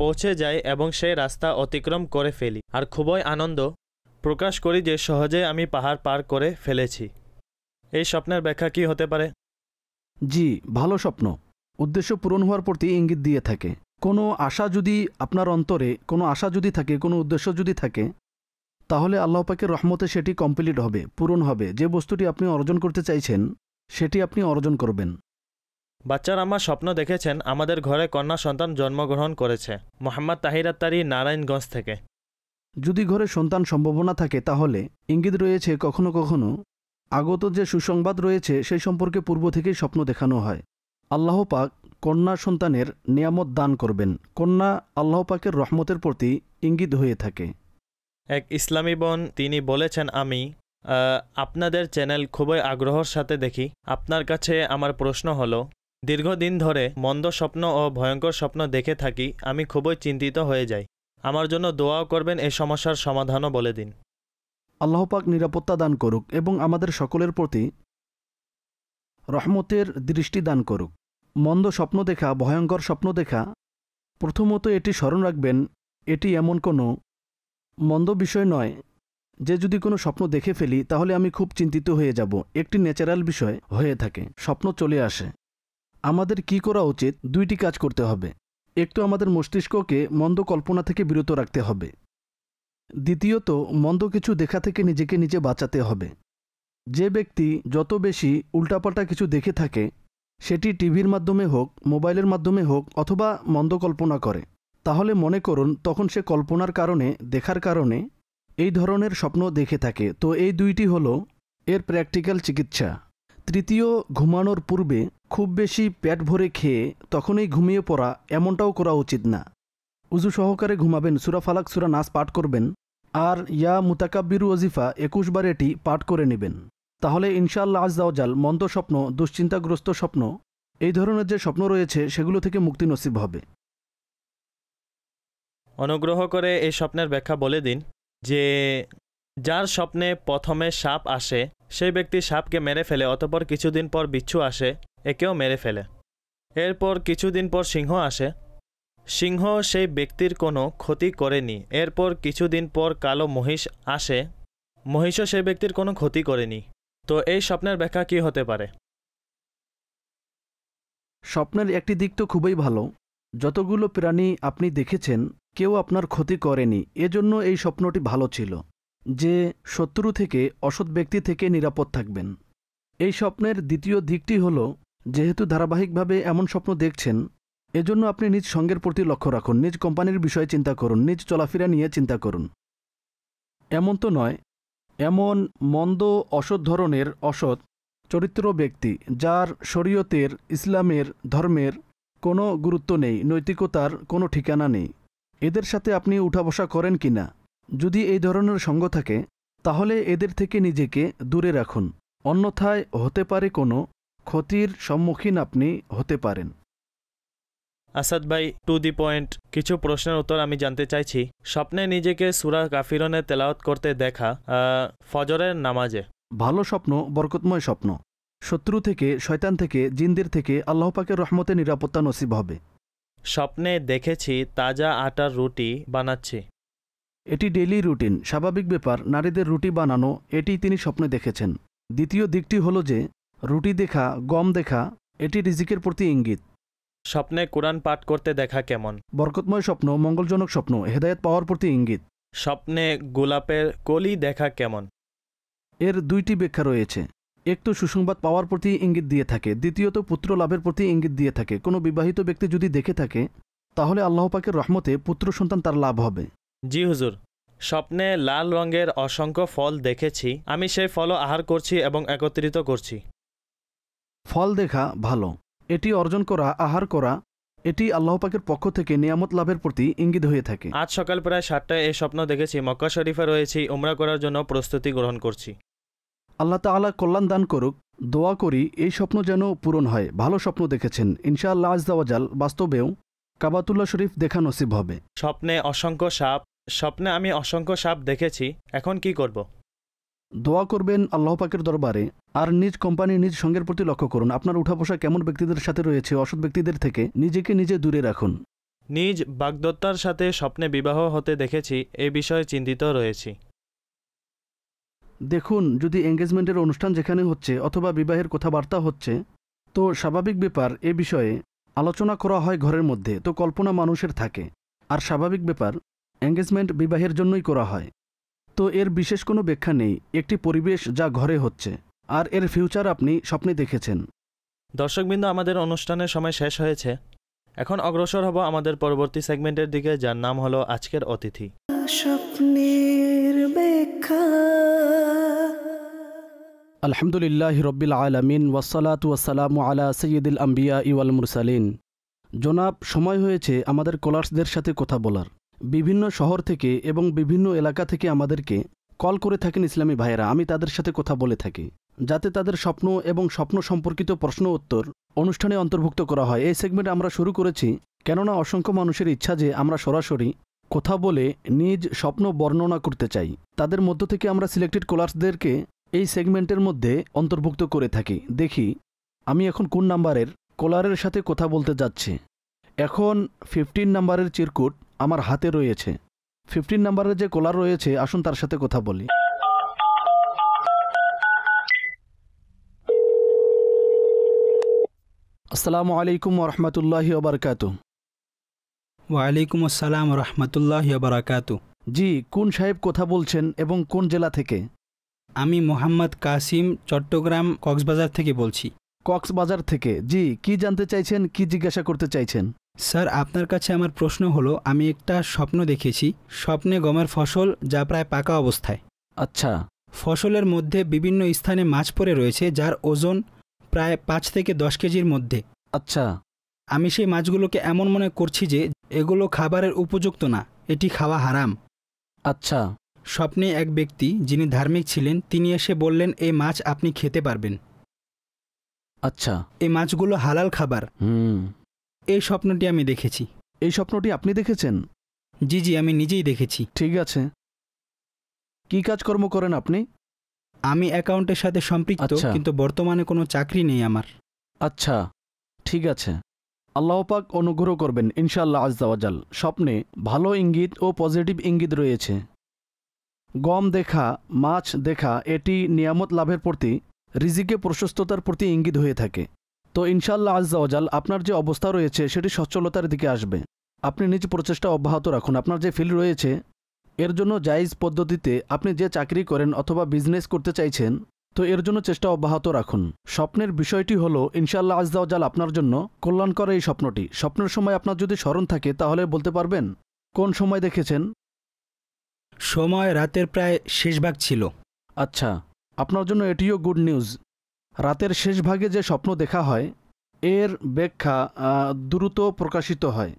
পৌঁছে যায় এবং সেই রাস্তা অতিক্রম করে ফেলি আর খুবই আনন্দ প্রকাশ করি যে সহজে আমি পাহাড় পার করে ফেলেছি। এই স্বপ্নের ব্যাখ্যা কি হতে পারে?
জি, ভালো স্বপ্ন উদ্দেশ্য পূরণ হওয়ার প্রতি ইঙ্গিত দিয়ে থাকে। কোনো আশা যদি আপনার অন্তরে কোনো আশা যদি থাকে, কোনো উদ্দেশ্য যদি থাকে, তাহলে আল্লাহ পাকের রহমতে সেটি কমপ্লিট হবে, পূরণ হবে। যে বস্তুটি আপনি অর্জন করতে চাইছেন সেটি আপনি অর্জন করবেন।
বাচ্চার আম্মা স্বপ্ন দেখেছেন আমাদের ঘরে কন্যা সন্তান জন্মগ্রহণ করেছে। মোহাম্মদ তাহির আত্তারি, নারায়ণগঞ্জ থেকে।
যদি ঘরে সন্তান সম্ভাবনা থাকে তাহলে ইঙ্গিত রয়েছে কখনো কখনো আগত যে সুসংবাদ রয়েছে সেই সম্পর্কে পূর্ব থেকেই স্বপ্ন দেখানো হয়। আল্লাহ পাক কন্যা সন্তানের নিয়ামত দান করবেন। কন্যা আল্লাহ পাকের রহমতের প্রতি ইঙ্গিত হয়ে থাকে।
এক ইসলামী বোন তিনি বলেছেন, আমি আপনাদের চ্যানেল খুবই আগ্রহের সাথে দেখি। আপনার কাছে আমার প্রশ্ন হলো, দীর্ঘদিন ধরে মন্দ স্বপ্ন ও ভয়ঙ্কর স্বপ্ন দেখে থাকি। আমি খুবই চিন্তিত হয়ে যাই। আমার জন্য দোয়াও করবেন, এই সমস্যার সমাধানও বলে দিন।
আল্লাহ পাক নিরাপত্তা দান করুক এবং আমাদের সকলের প্রতি রহমতের দৃষ্টি দান করুক। মন্দ স্বপ্ন দেখা, ভয়ঙ্কর স্বপ্ন দেখা, প্রথমত এটি স্মরণ রাখবেন, এটি এমন কোনো মন্দ বিষয় নয় যে যদি কোনো স্বপ্ন দেখে ফেলি তাহলে আমি খুব চিন্তিত হয়ে যাব। একটি ন্যাচারাল বিষয় হয়ে থাকে, স্বপ্ন চলে আসে। আমাদের কি করা উচিত? দুইটি কাজ করতে হবে। একটু আমাদের মস্তিষ্ককে মন্দ কল্পনা থেকে বিরত রাখতে হবে। দ্বিতীয়ত, মন্দ কিছু দেখা থেকে নিজেকে নিজে বাঁচাতে হবে। যে ব্যক্তি যত বেশি উল্টাপাল্টা কিছু দেখে থাকে, সেটি টিভির মাধ্যমে হোক, মোবাইলের মাধ্যমে হোক, অথবা মন্দ কল্পনা করে, তাহলে মনে করুন তখন সে কল্পনার কারণে, দেখার কারণে এই ধরনের স্বপ্ন দেখে থাকে। তো এই দুইটি হলো এর প্র্যাকটিক্যাল চিকিৎসা। তৃতীয়, ঘুমানোর পূর্বে খুব বেশি পেট ভরে খেয়ে তখনই ঘুমিয়ে পড়া, এমনটাও করা উচিত না। উজু সহকারে ঘুমাবেন, সূরা ফালাক, সূরা নাস পাঠ করবেন, আর ইয়া মুতাকাব্বিরু ওজিফা 21 বার এটি পাঠ করে নেবেন। তাহলে ইনশাআল্লাহ আজ্জা ওয়াজাল মন্দ স্বপ্ন, দুশ্চিন্তাগ্রস্ত স্বপ্ন, এই ধরনের যে স্বপ্ন রয়েছে সেগুলো থেকে মুক্তি নসিব হবে।
অনুগ্রহ করে এই স্বপ্নের ব্যাখ্যা বলে দিন যে যার স্বপ্নে প্রথমে সাপ আসে সেই ব্যক্তি সাপকে মেরে ফেলে, অতঃপর কিছুদিন পর বিচ্ছু আসে, একেও মেরে ফেলে। এরপর কিছুদিন পর সিংহ আসে, সিংহ সেই ব্যক্তির কোনো ক্ষতি করেনি। এরপর কিছুদিন পর কালো মহিষ আসে, মহিষও সেই ব্যক্তির কোনো ক্ষতি করেনি। তো এই স্বপ্নের ব্যাখ্যা কী হতে পারে?
স্বপ্নের একটি দিক তো খুবই ভালো, যতগুলো প্রাণী আপনি দেখেছেন কেউ আপনার ক্ষতি করেনি, এজন্য এই স্বপ্নটি ভালো ছিল যে শত্রু থেকে, অসৎ ব্যক্তি থেকে নিরাপদ থাকবেন। এই স্বপ্নের দ্বিতীয় দিকটি হল, যেহেতু ধারাবাহিকভাবে এমন স্বপ্ন দেখছেন, এজন্য আপনি নিজ সঙ্গের প্রতি লক্ষ্য রাখুন, নিজ কোম্পানির বিষয়ে চিন্তা করুন, নিজ চলাফেরা নিয়ে চিন্তা করুন। এমন তো নয়, এমন মন্দ অসৎ ধরনের অসৎ চরিত্র ব্যক্তি যার শরীয়তের, ইসলামের, ধর্মের কোনো গুরুত্ব নেই, নৈতিকতার কোনো ঠিকানা নেই, এদের সাথে আপনি উঠা বসা করেন কি না? যদি এই ধরনের সঙ্গ থাকে তাহলে এদের থেকে নিজেকে দূরে রাখুন, অন্যথায় হতে পারে কোনো ক্ষতির সম্মুখীন আপনি হতে পারেন।
আসাদ ভাই, টু দি পয়েন্ট কিছু প্রশ্নের উত্তর আমি জানতে চাইছি। স্বপ্নে নিজেকে সূরা কাফিরুনে তেলাওয়াত করতে দেখা ফজরের নামাজে।
ভালো স্বপ্ন বরকতময় স্বপ্ন। শত্রু থেকে, শয়তান থেকে, জিনদের থেকে আল্লাহ পাকের রহমতে নিরাপত্তা নসিব হবে।
স্বপ্নে দেখেছি তাজা আটার রুটি বানাচ্ছি।
এটি ডেইলি রুটিন, স্বাভাবিক ব্যাপার, নারীদের রুটি বানানো, এটি তিনি স্বপ্নে দেখেছেন। দ্বিতীয় দিকটি হলো যে রুটি দেখা, গম দেখা, এটি রিজিকের প্রতি ইঙ্গিত।
স্বপ্নে কোরআন পাঠ করতে দেখা কেমন?
বরকতময় স্বপ্ন, মঙ্গলজনক স্বপ্ন, হেদায়েত পাওয়ার প্রতি ইঙ্গিত।
স্বপ্নে গোলাপের কলি দেখা কেমন?
এর দুইটি ব্যাখ্যা রয়েছে। একটু সুসংবাদ পাওয়ার প্রতি ইঙ্গিত দিয়ে থাকে, দ্বিতীয়ত পুত্র লাভের প্রতি ইঙ্গিত দিয়ে থাকে। কোনো বিবাহিত ব্যক্তি যদি দেখে থাকে তাহলে আল্লাহ পাকের রহমতে পুত্র সন্তান তার লাভ হবে।
জি হুজুর, স্বপ্নে লাল রঙের অসংখ্য ফল দেখেছি, আমি সেই ফলও আহার করছি এবং একত্রিত করছি।
ফল দেখা ভালো, এটি অর্জন করা, আহার করা, এটি আল্লাহ পাকের পক্ষ থেকে নিয়ামত লাভের প্রতি ইঙ্গিত হয়ে থাকে।
আজ সকাল প্রায় 7টায় এই স্বপ্ন দেখেছি, মক্কা শরীফে রয়েছি, উমরা করার জন্য প্রস্তুতি গ্রহণ করছি।
আল্লাহ তাআলা কল্যাণ দান করুক। দোয়া করি এই স্বপ্ন যেন পূরণ হয়। ভালো স্বপ্ন দেখেছেন, ইনশাআল্লাহ আজ্জা ওয়াজাল বাস্তবেও কাবাতুল্লাহ শরীফ দেখা নসিব হবে।
স্বপ্নে আমি অসংখ্য সাপ দেখেছি, এখন কি করব?
দোয়া করবেন আল্লাহ পাকের দরবারে, আর নিজ কোম্পানি নিজ সঙ্গের প্রতি লক্ষ্য করুন। আপনার উঠা বসা কেমন ব্যক্তিদের সাথে রয়েছে, অসৎ ব্যক্তিদের থেকে নিজেকে নিজে দূরে রাখুন।
নিজ বাগদত্তার সাথে স্বপ্নে বিবাহ হতে দেখেছি, এই বিষয়ে চিন্তিত রয়েছি।
দেখুন, যদি এঙ্গেজমেন্টের অনুষ্ঠান যেখানে হচ্ছে অথবা বিবাহের কথাবার্তা হচ্ছে, তো স্বাভাবিক ব্যাপার এ বিষয়ে আলোচনা করা হয় ঘরের মধ্যে, তো কল্পনা মানুষের থাকে। আর স্বাভাবিক ব্যাপার এঙ্গেজমেন্ট বিবাহের জন্যই করা হয়, তো এর বিশেষ কোনো ব্যাখ্যা নেই। একটি পরিবেশ যা ঘরে হচ্ছে, আর এর ফিউচার আপনি স্বপ্নে দেখেছেন।
দর্শকবৃন্দ, আমাদের অনুষ্ঠানের সময় শেষ হয়েছে। এখন অগ্রসর হব আমাদের পরবর্তী সেগমেন্টের দিকে, যার নাম হলো আজকের অতিথি।
স্বপ্নের ব্যাখ্যা।
আলহামদুলিল্লাহ রব্বিল আলামিন ওয়াসসালাতু ওয়াসসালামু আলা সাইয়্যিদিল আম্বিয়া ওয়াল মুরসালিন। জনাব, সময় হয়েছে আমাদের কলার্সদের সাথে কথা বলার। বিভিন্ন শহর থেকে এবং বিভিন্ন এলাকা থেকে আমাদেরকে কল করে থাকেন ইসলামী ভাইয়েরা। আমি তাদের সাথে কথা বলে থাকি যাতে তাদের স্বপ্ন এবং স্বপ্ন সম্পর্কিত প্রশ্ন উত্তর অনুষ্ঠানে অন্তর্ভুক্ত করা হয়। এই সেগমেন্ট আমরা শুরু করেছি কেননা অসংখ্য মানুষের ইচ্ছা যে আমরা সরাসরি কথা বলে নিজ স্বপ্ন বর্ণনা করতে চাই। তাদের মধ্য থেকে আমরা সিলেক্টেড কলার্সদেরকে এই সেগমেন্টের মধ্যে অন্তর্ভুক্ত করে থাকি। দেখি আমি এখন কোন নাম্বারের কলারের সাথে কথা বলতে যাচ্ছি। এখন 15 নাম্বারের চিরকুট আমার হাতে রয়েছে। 15 নাম্বারের যে কলার রয়েছে, আসুন তার সাথে কথা বলি। আসসালামু আলাইকুম ওরহমতুল্লাহি ওবরকাতুহ।
ওয়ালাইকুম আসসালাম রহমতুল্লাহি বারাকাতু।
জি, কোন সাহেব কথা বলছেন এবং কোন জেলা থেকে?
আমি মোহাম্মদ কাসিম, চট্টগ্রাম কক্সবাজার থেকে বলছি।
কক্সবাজার থেকে। জি, কি জানতে চাইছেন, কি জিজ্ঞাসা করতে চাইছেন?
স্যার, আপনার কাছে আমার প্রশ্ন হলো, আমি একটা স্বপ্ন দেখেছি। স্বপ্নে গমের ফসল যা প্রায় পাকা অবস্থায়।
আচ্ছা।
ফসলের মধ্যে বিভিন্ন স্থানে মাছ পড়ে রয়েছে যার ওজন প্রায় 5 থেকে 10 কেজির মধ্যে।
আচ্ছা।
আমি সেই মাছগুলোকে এমন মনে করছি যে এগুলো খাবারের উপযুক্ত না, এটি খাওয়া হারাম।
আচ্ছা।
স্বপ্নে এক ব্যক্তি যিনি ধার্মিক ছিলেন তিনি এসে বললেন, এই মাছ আপনি খেতে পারবেন।
আচ্ছা।
এই মাছগুলো হালাল খাবার। এই স্বপ্নটি আমি দেখেছি।
এই স্বপ্নটি আপনি দেখেছেন?
জি জি, আমি নিজেই দেখেছি।
ঠিক আছে। কি কাজকর্ম করেন আপনি?
আমি অ্যাকাউন্টের সাথে সম্পৃক্ত,
আচ্ছা।
কিন্তু বর্তমানে কোনো চাকরি নেই আমার।
আচ্ছা, ঠিক আছে। আল্লাহ পাক অনুগ্রহ করবেন ইনশাআল্লাহ আজ্জা ওয়াজাল। স্বপ্নে ভালো ইঙ্গিত ও পজিটিভ ইঙ্গিত রয়েছে। গম দেখা, মাছ দেখা এটি নিয়ামত লাভের প্রতি, রিজিকে প্রশস্ততার প্রতি ইঙ্গিত হয়ে থাকে। তো ইনশাআল্লাহ আজ্জা ওয়াজাল আপনার যে অবস্থা রয়েছে সেটি সচ্ছলতার দিকে আসবে। আপনি নিজ প্রচেষ্টা অব্যাহত রাখুন। আপনার যে ফিল্ড রয়েছে এর জন্য জায়েজ পদ্ধতিতে আপনি যে চাকরি করেন অথবা বিজনেস করতে চাইছেন, তো এর জন্য চেষ্টা অব্যাহত রাখুন। স্বপ্নের বিষয়টি হলো ইনশাআল্লাহ আজ্জা ওয়াজাল আপনার জন্য কল্যাণকর এই স্বপ্নটি। স্বপ্নের সময় আপনার যদি স্মরণ থাকে তাহলে বলতে পারবেন কোন সময় দেখেছেন?
সময় রাতের প্রায় শেষ ভাগ ছিল।
আচ্ছা, আপনার জন্য এটিও গুড নিউজ। রাতের শেষ ভাগে যে স্বপ্ন দেখা হয় এর ব্যাখ্যা দ্রুত প্রকাশিত হয়।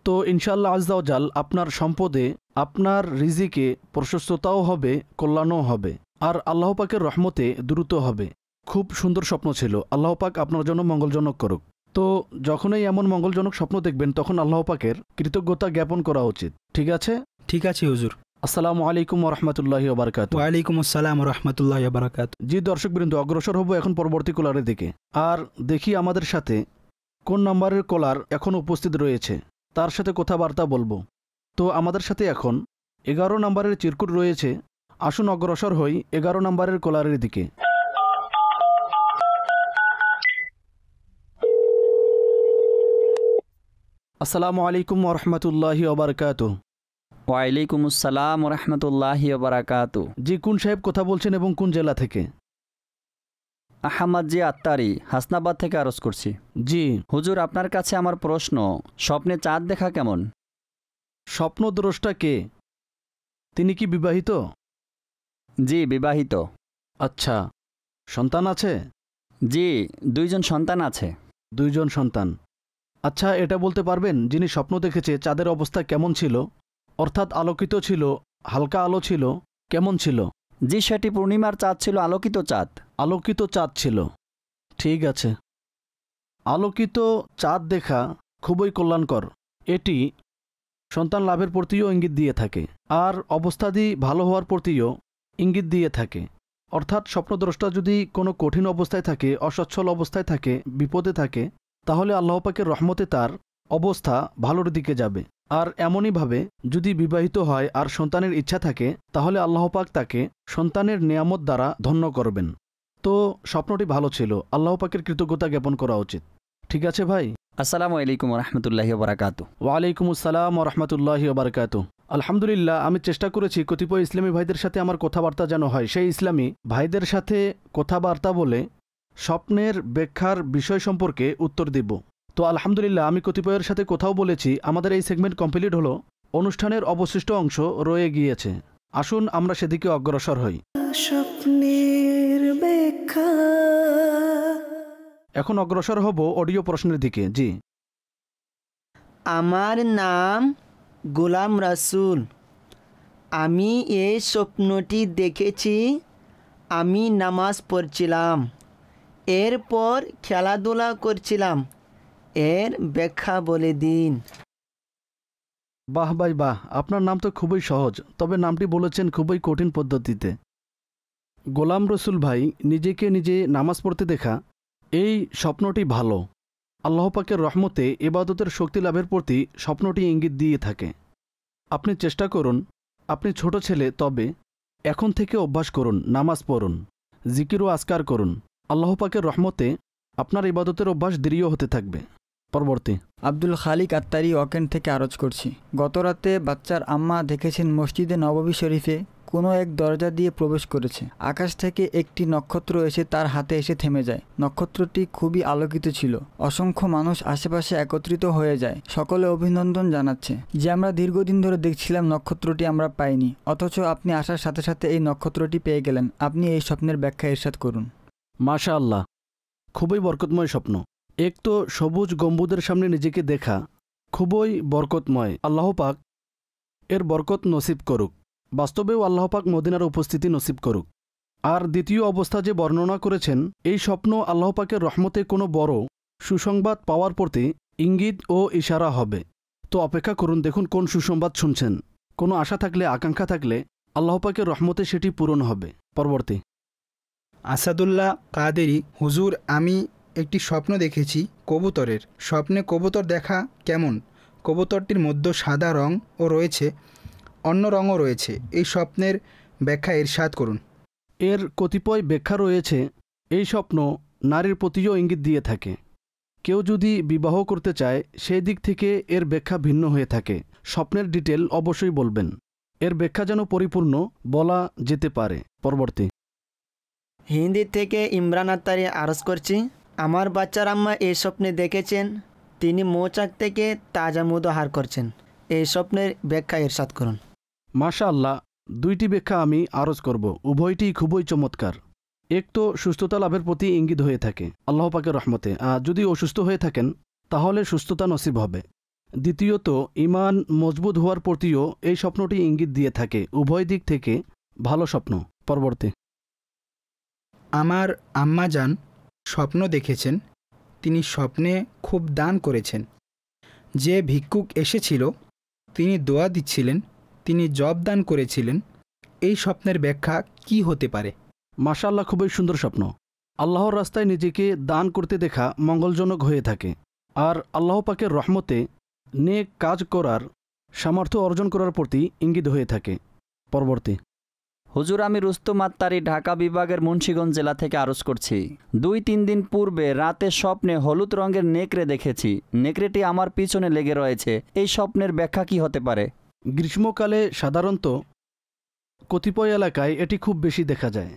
তো ইনশাআল্লাহ আজ্জা ওয়াজাল আপনার সম্পদে, আপনার রিজিকে প্রশস্ততাও হবে, কল্যাণও হবে, আর আল্লাহ পাকের রহমতে দ্রুত হবে। খুব সুন্দর স্বপ্ন ছিল। আল্লাহ পাক আপনার জন্য মঙ্গলজনক করুক। তো যখনই এমন মঙ্গলজনক স্বপ্ন দেখবেন তখন আল্লাহ পাকের কৃতজ্ঞতা জ্ঞাপন করা উচিত। ঠিক আছে?
ঠিক আছে হুজুর।
আসসালামু আলাইকুম ওরহমতুল্লাহি ওবরকাতুহ।
ওয়ালাইকুম আসসালাম রহমতুল্লাহি বারাকাতু।
জি দর্শকবৃন্দ, অগ্রসর হব এখন পরবর্তী কলারের দিকে। আর দেখি আমাদের সাথে কোন নাম্বারের কলার এখন উপস্থিত রয়েছে, তার সাথে কথাবার্তা বলবো। তো আমাদের সাথে এখন 11 নাম্বারের চিরকুট রয়েছে। আসুন অগ্রসর হই 11 নাম্বারের কলারের দিকে। আসসালামু আলাইকুম ওরহমতুল্লাহি ওবরকাতুহ।
ওয়ালাইকুম আসসালাম রহমতুল্লাহি বারাকাতু।
জি, কোন সাহেব কথা বলছেন এবং কোন জেলা থেকে?
আহমদ জি আত্তারি, হাসনাবাদ থেকে আরজ করছি।
জি
হুজুর, আপনার কাছে আমার প্রশ্ন, স্বপ্নে চাঁদ দেখা কেমন?
স্বপ্নদ্রষ্টা কে? তিনি কি বিবাহিত?
জি, বিবাহিত।
আচ্ছা, সন্তান আছে?
জি, 2 জন সন্তান আছে।
2 জন সন্তান। আচ্ছা, এটা বলতে পারবেন যিনি স্বপ্ন দেখেছে চাঁদের অবস্থা কেমন ছিল? অর্থাৎ আলোকিত ছিল, হালকা আলো ছিল, কেমন ছিল?
জি, সেটি পূর্ণিমার চাঁদ ছিল, আলোকিত চাঁদ।
আলোকিত চাঁদ ছিল। ঠিক আছে। আলোকিত চাঁদ দেখা খুবই কল্যাণকর। এটি সন্তান লাভের প্রতিও ইঙ্গিত দিয়ে থাকে, আর অবস্থাদি ভালো হওয়ার প্রতিও ইঙ্গিত দিয়ে থাকে। অর্থাৎ স্বপ্নদ্রষ্টা যদি কোনো কঠিন অবস্থায় থাকে, অসচ্ছল অবস্থায় থাকে, বিপদে থাকে, তাহলে আল্লাহ পাকের রহমতে তার অবস্থা ভালোর দিকে যাবে। আর এমনইভাবে যদি বিবাহিত হয় আর সন্তানের ইচ্ছা থাকে, তাহলে আল্লাহ পাক তাকে সন্তানের নিয়ামত দ্বারা ধন্য করবেন। তো স্বপ্নটি ভালো ছিল, আল্লাহ পাকের কৃতজ্ঞতা জ্ঞাপন করা উচিত। ঠিক আছে ভাই।
আসসালামু আলাইকুম রহমতুল্লাহি বারাকাতু।
ওয়ালাইকুম আসসালাম রহমতুল্লাহি বারাকাতু। আলহামদুলিল্লাহ, আমি চেষ্টা করেছি কতিপয় ইসলামী ভাইদের সাথে আমার কথাবার্তা যেন হয়। সেই ইসলামী ভাইদের সাথে কথাবার্তা বলে স্বপ্নের ব্যাখ্যার বিষয় সম্পর্কে উত্তর দিব। তো আলহামদুলিল্লাহ, আমি কতিপয়ের সাথে কোথাও বলেছি। আমাদের এই সেগমেন্ট কমপ্লিট হলো, অনুষ্ঠানের অবশিষ্ট অংশ রয়ে গিয়েছে। আসুন আমরা সেদিকে অগ্রসর হই।
স্বপ্নের ব্যাখ্যা।
এখন অগ্রসর হব অডিও প্রশ্নের দিকে। জি।
আমার নাম গোলাম রাসূল। আমি এই স্বপ্নটি দেখেছি। আমি নামাজ পড়ছিলাম, এরপর খেলাধুলা করছিলাম। এর ব্যাখ্যা বলে দিন।
বাহ ভাই বাহ, আপনার নাম তো খুবই সহজ, তবে নামটি বলেছেন খুবই কঠিন পদ্ধতিতে। গোলাম রসুল ভাই নিজেকে নিজে নামাজ পড়তে দেখা, এই স্বপ্নটি ভালো। আল্লাহ পাকের রহমতে ইবাদতের শক্তি লাভের প্রতি স্বপ্নটি ইঙ্গিত দিয়ে থাকে। আপনি চেষ্টা করুন, আপনি ছোট ছেলে, তবে এখন থেকে অভ্যাস করুন, নামাজ পড়ুন, জিকির ও আজকার করুন। আল্লাহ পাকের রহমতে আপনার ইবাদতের অভ্যাস দৃঢ় হতে থাকবে। পরবর্তী।
আব্দুল খালিক আত্তারি অকেন্ড থেকে আরজ করছি। গতরাতে বাচ্চার আম্মা দেখেছেন মসজিদে নববী শরীফে কোনো এক দরজা দিয়ে প্রবেশ করেছে। আকাশ থেকে একটি নক্ষত্র এসে তার হাতে এসে থেমে যায়। নক্ষত্রটি খুবই আলোকিত ছিল। অসংখ্য মানুষ আশেপাশে একত্রিত হয়ে যায়। সকলে অভিনন্দন জানাচ্ছে যে আমরা দীর্ঘদিন ধরে দেখছিলাম নক্ষত্রটি আমরা পাইনি, অথচ আপনি আসার সাথে সাথে এই নক্ষত্রটি পেয়ে গেলেন। আপনি এই স্বপ্নের ব্যাখ্যা ইরশাদ করুন।
মাশা আল্লাহ, খুবই বরকতময় স্বপ্ন। এক তো সবুজ গম্বুদের সামনে নিজেকে দেখা খুবই বরকতময়। আল্লাহ পাক এর বরকত নসিব করুক। বাস্তবেও আল্লাহ পাক মদিনার উপস্থিতি নসিব করুক। আর দ্বিতীয় অবস্থা যে বর্ণনা করেছেন, এই স্বপ্ন আল্লাহ পাকের রহমতে কোনো বড় সুসংবাদ পাওয়ার প্রতি ইঙ্গিত ও ইশারা হবে। তো অপেক্ষা করুন, দেখুন কোন সুসংবাদ শুনছেন। কোনো আশা থাকলে, আকাঙ্ক্ষা থাকলে আল্লাহ পাকের রহমতে সেটি পূরণ হবে। পরবর্তী।
আসাদুল্লাহ কাদেরি। হুজুর, আমি একটি স্বপ্ন দেখেছি কবুতরের। স্বপ্নে কবুতর দেখা কেমন? কবুতরটির মধ্যে সাদা রং ও রয়েছে, অন্য রঙও রয়েছে। এই স্বপ্নের ব্যাখ্যা ইরশাদ করুন।
এর কতিপয় ব্যাখ্যা রয়েছে। এই স্বপ্ন নারীর প্রতিও ইঙ্গিত দিয়ে থাকে। কেউ যদি বিবাহ করতে চায়, সেই দিক থেকে এর ব্যাখ্যা ভিন্ন হয়ে থাকে। স্বপ্নের ডিটেল অবশ্যই বলবেন, এর ব্যাখ্যা যেন পরিপূর্ণ বলা যেতে পারে। পরবর্তী।
হিন্দি থেকে ইমরান আত্তারি আরজ করছি। আমার বাচ্চার আম্মা এই স্বপ্নে দেখেছেন তিনি মৌচাক থেকে তাজা মধু আহার করছেন। এই স্বপ্নের ব্যাখ্যা ইরশাদ করুন।
মাশা আল্লাহ, দুইটি ব্যাখ্যা আমি আরজ করব, উভয়টি খুবই চমৎকার। এক তো সুস্থতা লাভের প্রতি ইঙ্গিত হয়ে থাকে আল্লাহ পাকের রহমতে। যদি অসুস্থ হয়ে থাকেন তাহলে সুস্থতা নসিব হবে। দ্বিতীয়ত, ঈমান মজবুত হওয়ার প্রতিও এই স্বপ্নটি ইঙ্গিত দিয়ে থাকে। উভয় দিক থেকে ভালো স্বপ্ন। পরবর্তী।
আমার আম্মাজান স্বপ্ন দেখেছেন তিনি স্বপ্নে খুব দান করেছেন। যে ভিক্ষুক এসেছিল তিনি দোয়া দিচ্ছিলেন, তিনি জব দান করেছিলেন। এই স্বপ্নের ব্যাখ্যা কি হতে পারে?
মাশাআল্লাহ, খুবই সুন্দর স্বপ্ন। আল্লাহর রাস্তায় নিজেকে দান করতে দেখা মঙ্গলজনক হয়ে থাকে। আর আল্লাহ পাকের রহমতে নেক কাজ করার সামর্থ্য অর্জন করার প্রতি ইঙ্গিত হয়ে থাকে। পরবর্তী।
হুজুর, আমি রুস্তম আত্তারি ঢাকা বিভাগের মুন্সিগঞ্জ জেলা থেকে আরজ করছি। 2-3 দিন পূর্বে রাতে স্বপ্নে হলুদ রঙের নেকড়ে দেখেছি। নেকড়েটি আমার পিছনে লেগে রয়েছে। এই স্বপ্নের ব্যাখ্যা কি হতে পারে?
গ্রীষ্মকালে সাধারণত কতিপয় এলাকায় এটি খুব বেশি দেখা যায়।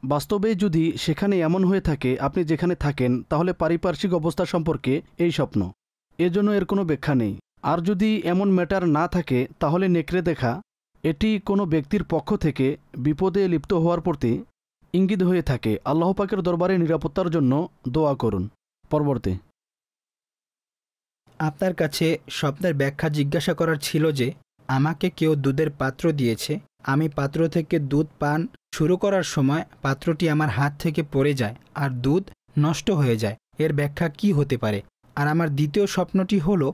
বাস্তবে যদি সেখানে এমন হয়ে থাকে আপনি যেখানে থাকেন, তাহলে পারিপার্শ্বিক অবস্থা সম্পর্কে এই স্বপ্ন, এজন্য এর কোনো ব্যাখ্যা নেই। আর যদি এমন ম্যাটার না থাকে তাহলে নেকড়ে দেখা এটি কোনো ব্যক্তির পক্ষ থেকে বিপদে লিপ্ত হওয়ার প্রতি ইঙ্গিত হয়ে থাকে। আল্লাহ পাকের দরবারে নিরাপত্তার জন্য দোয়া করুন। পরবর্তী।
আপনার কাছে স্বপ্নের ব্যাখ্যা জিজ্ঞাসা করার ছিল যে আমাকে কেউ দুধের পাত্র দিয়েছে। আমি পাত্র থেকে দুধ পান শুরু করার সময় পাত্রটি আমার হাত থেকে পড়ে যায় আর দুধ নষ্ট হয়ে যায়। এর ব্যাখ্যা কি হতে পারে? আর আমার দ্বিতীয় স্বপ্নটি হলো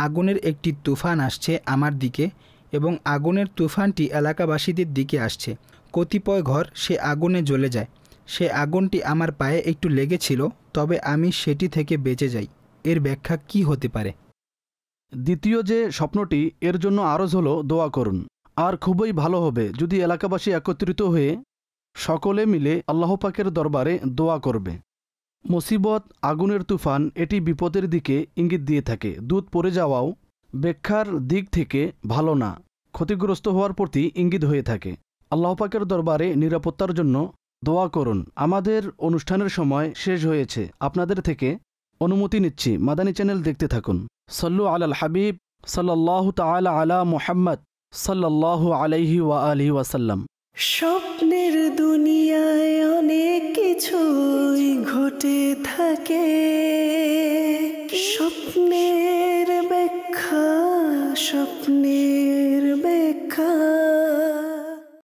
আগুনের একটি তুফান আসছে আমার দিকে এবং আগুনের তুফানটি এলাকাবাসীদের দিকে আসছে। কতিপয় ঘর সে আগুনে জ্বলে যায়। সে আগুনটি আমার পায়ে একটু লেগেছিল, তবে আমি সেটি থেকে বেঁচে যাই। এর ব্যাখ্যা কি হতে পারে?
দ্বিতীয় যে স্বপ্নটি, এর জন্য আরজ হলো দোয়া করুন। আর খুবই ভালো হবে যদি এলাকাবাসী একত্রিত হয়ে সকলে মিলে আল্লাহ পাকের দরবারে দোয়া করবে। মুসিবত, আগুনের তুফান এটি বিপদের দিকে ইঙ্গিত দিয়ে থাকে। দুধ পড়ে যাওয়াও ব্যাখ্যার দিক থেকে ভালো না, ক্ষতিগ্রস্ত হওয়ার প্রতি ইঙ্গিত হয়ে থাকে। আল্লাহ পাকের দরবারে নিরাপত্তার জন্য দোয়া করুন। আমাদের অনুষ্ঠানের সময় শেষ হয়েছে, আপনাদের থেকে অনুমতি নিচ্ছি। মাদানী চ্যানেল দেখতে থাকুন। সল্লু আলাল হাবিব সাল্লাল্লাহু তাআলা আলা মুহাম্মদ সাল্লাল্লাহু আলাইহি ওয়া আলিহি ওয়াসাল্লাম।
স্বপ্নের দুনিয়ায় অনেক কিছুই ঘটে থাকে, স্বপ্নে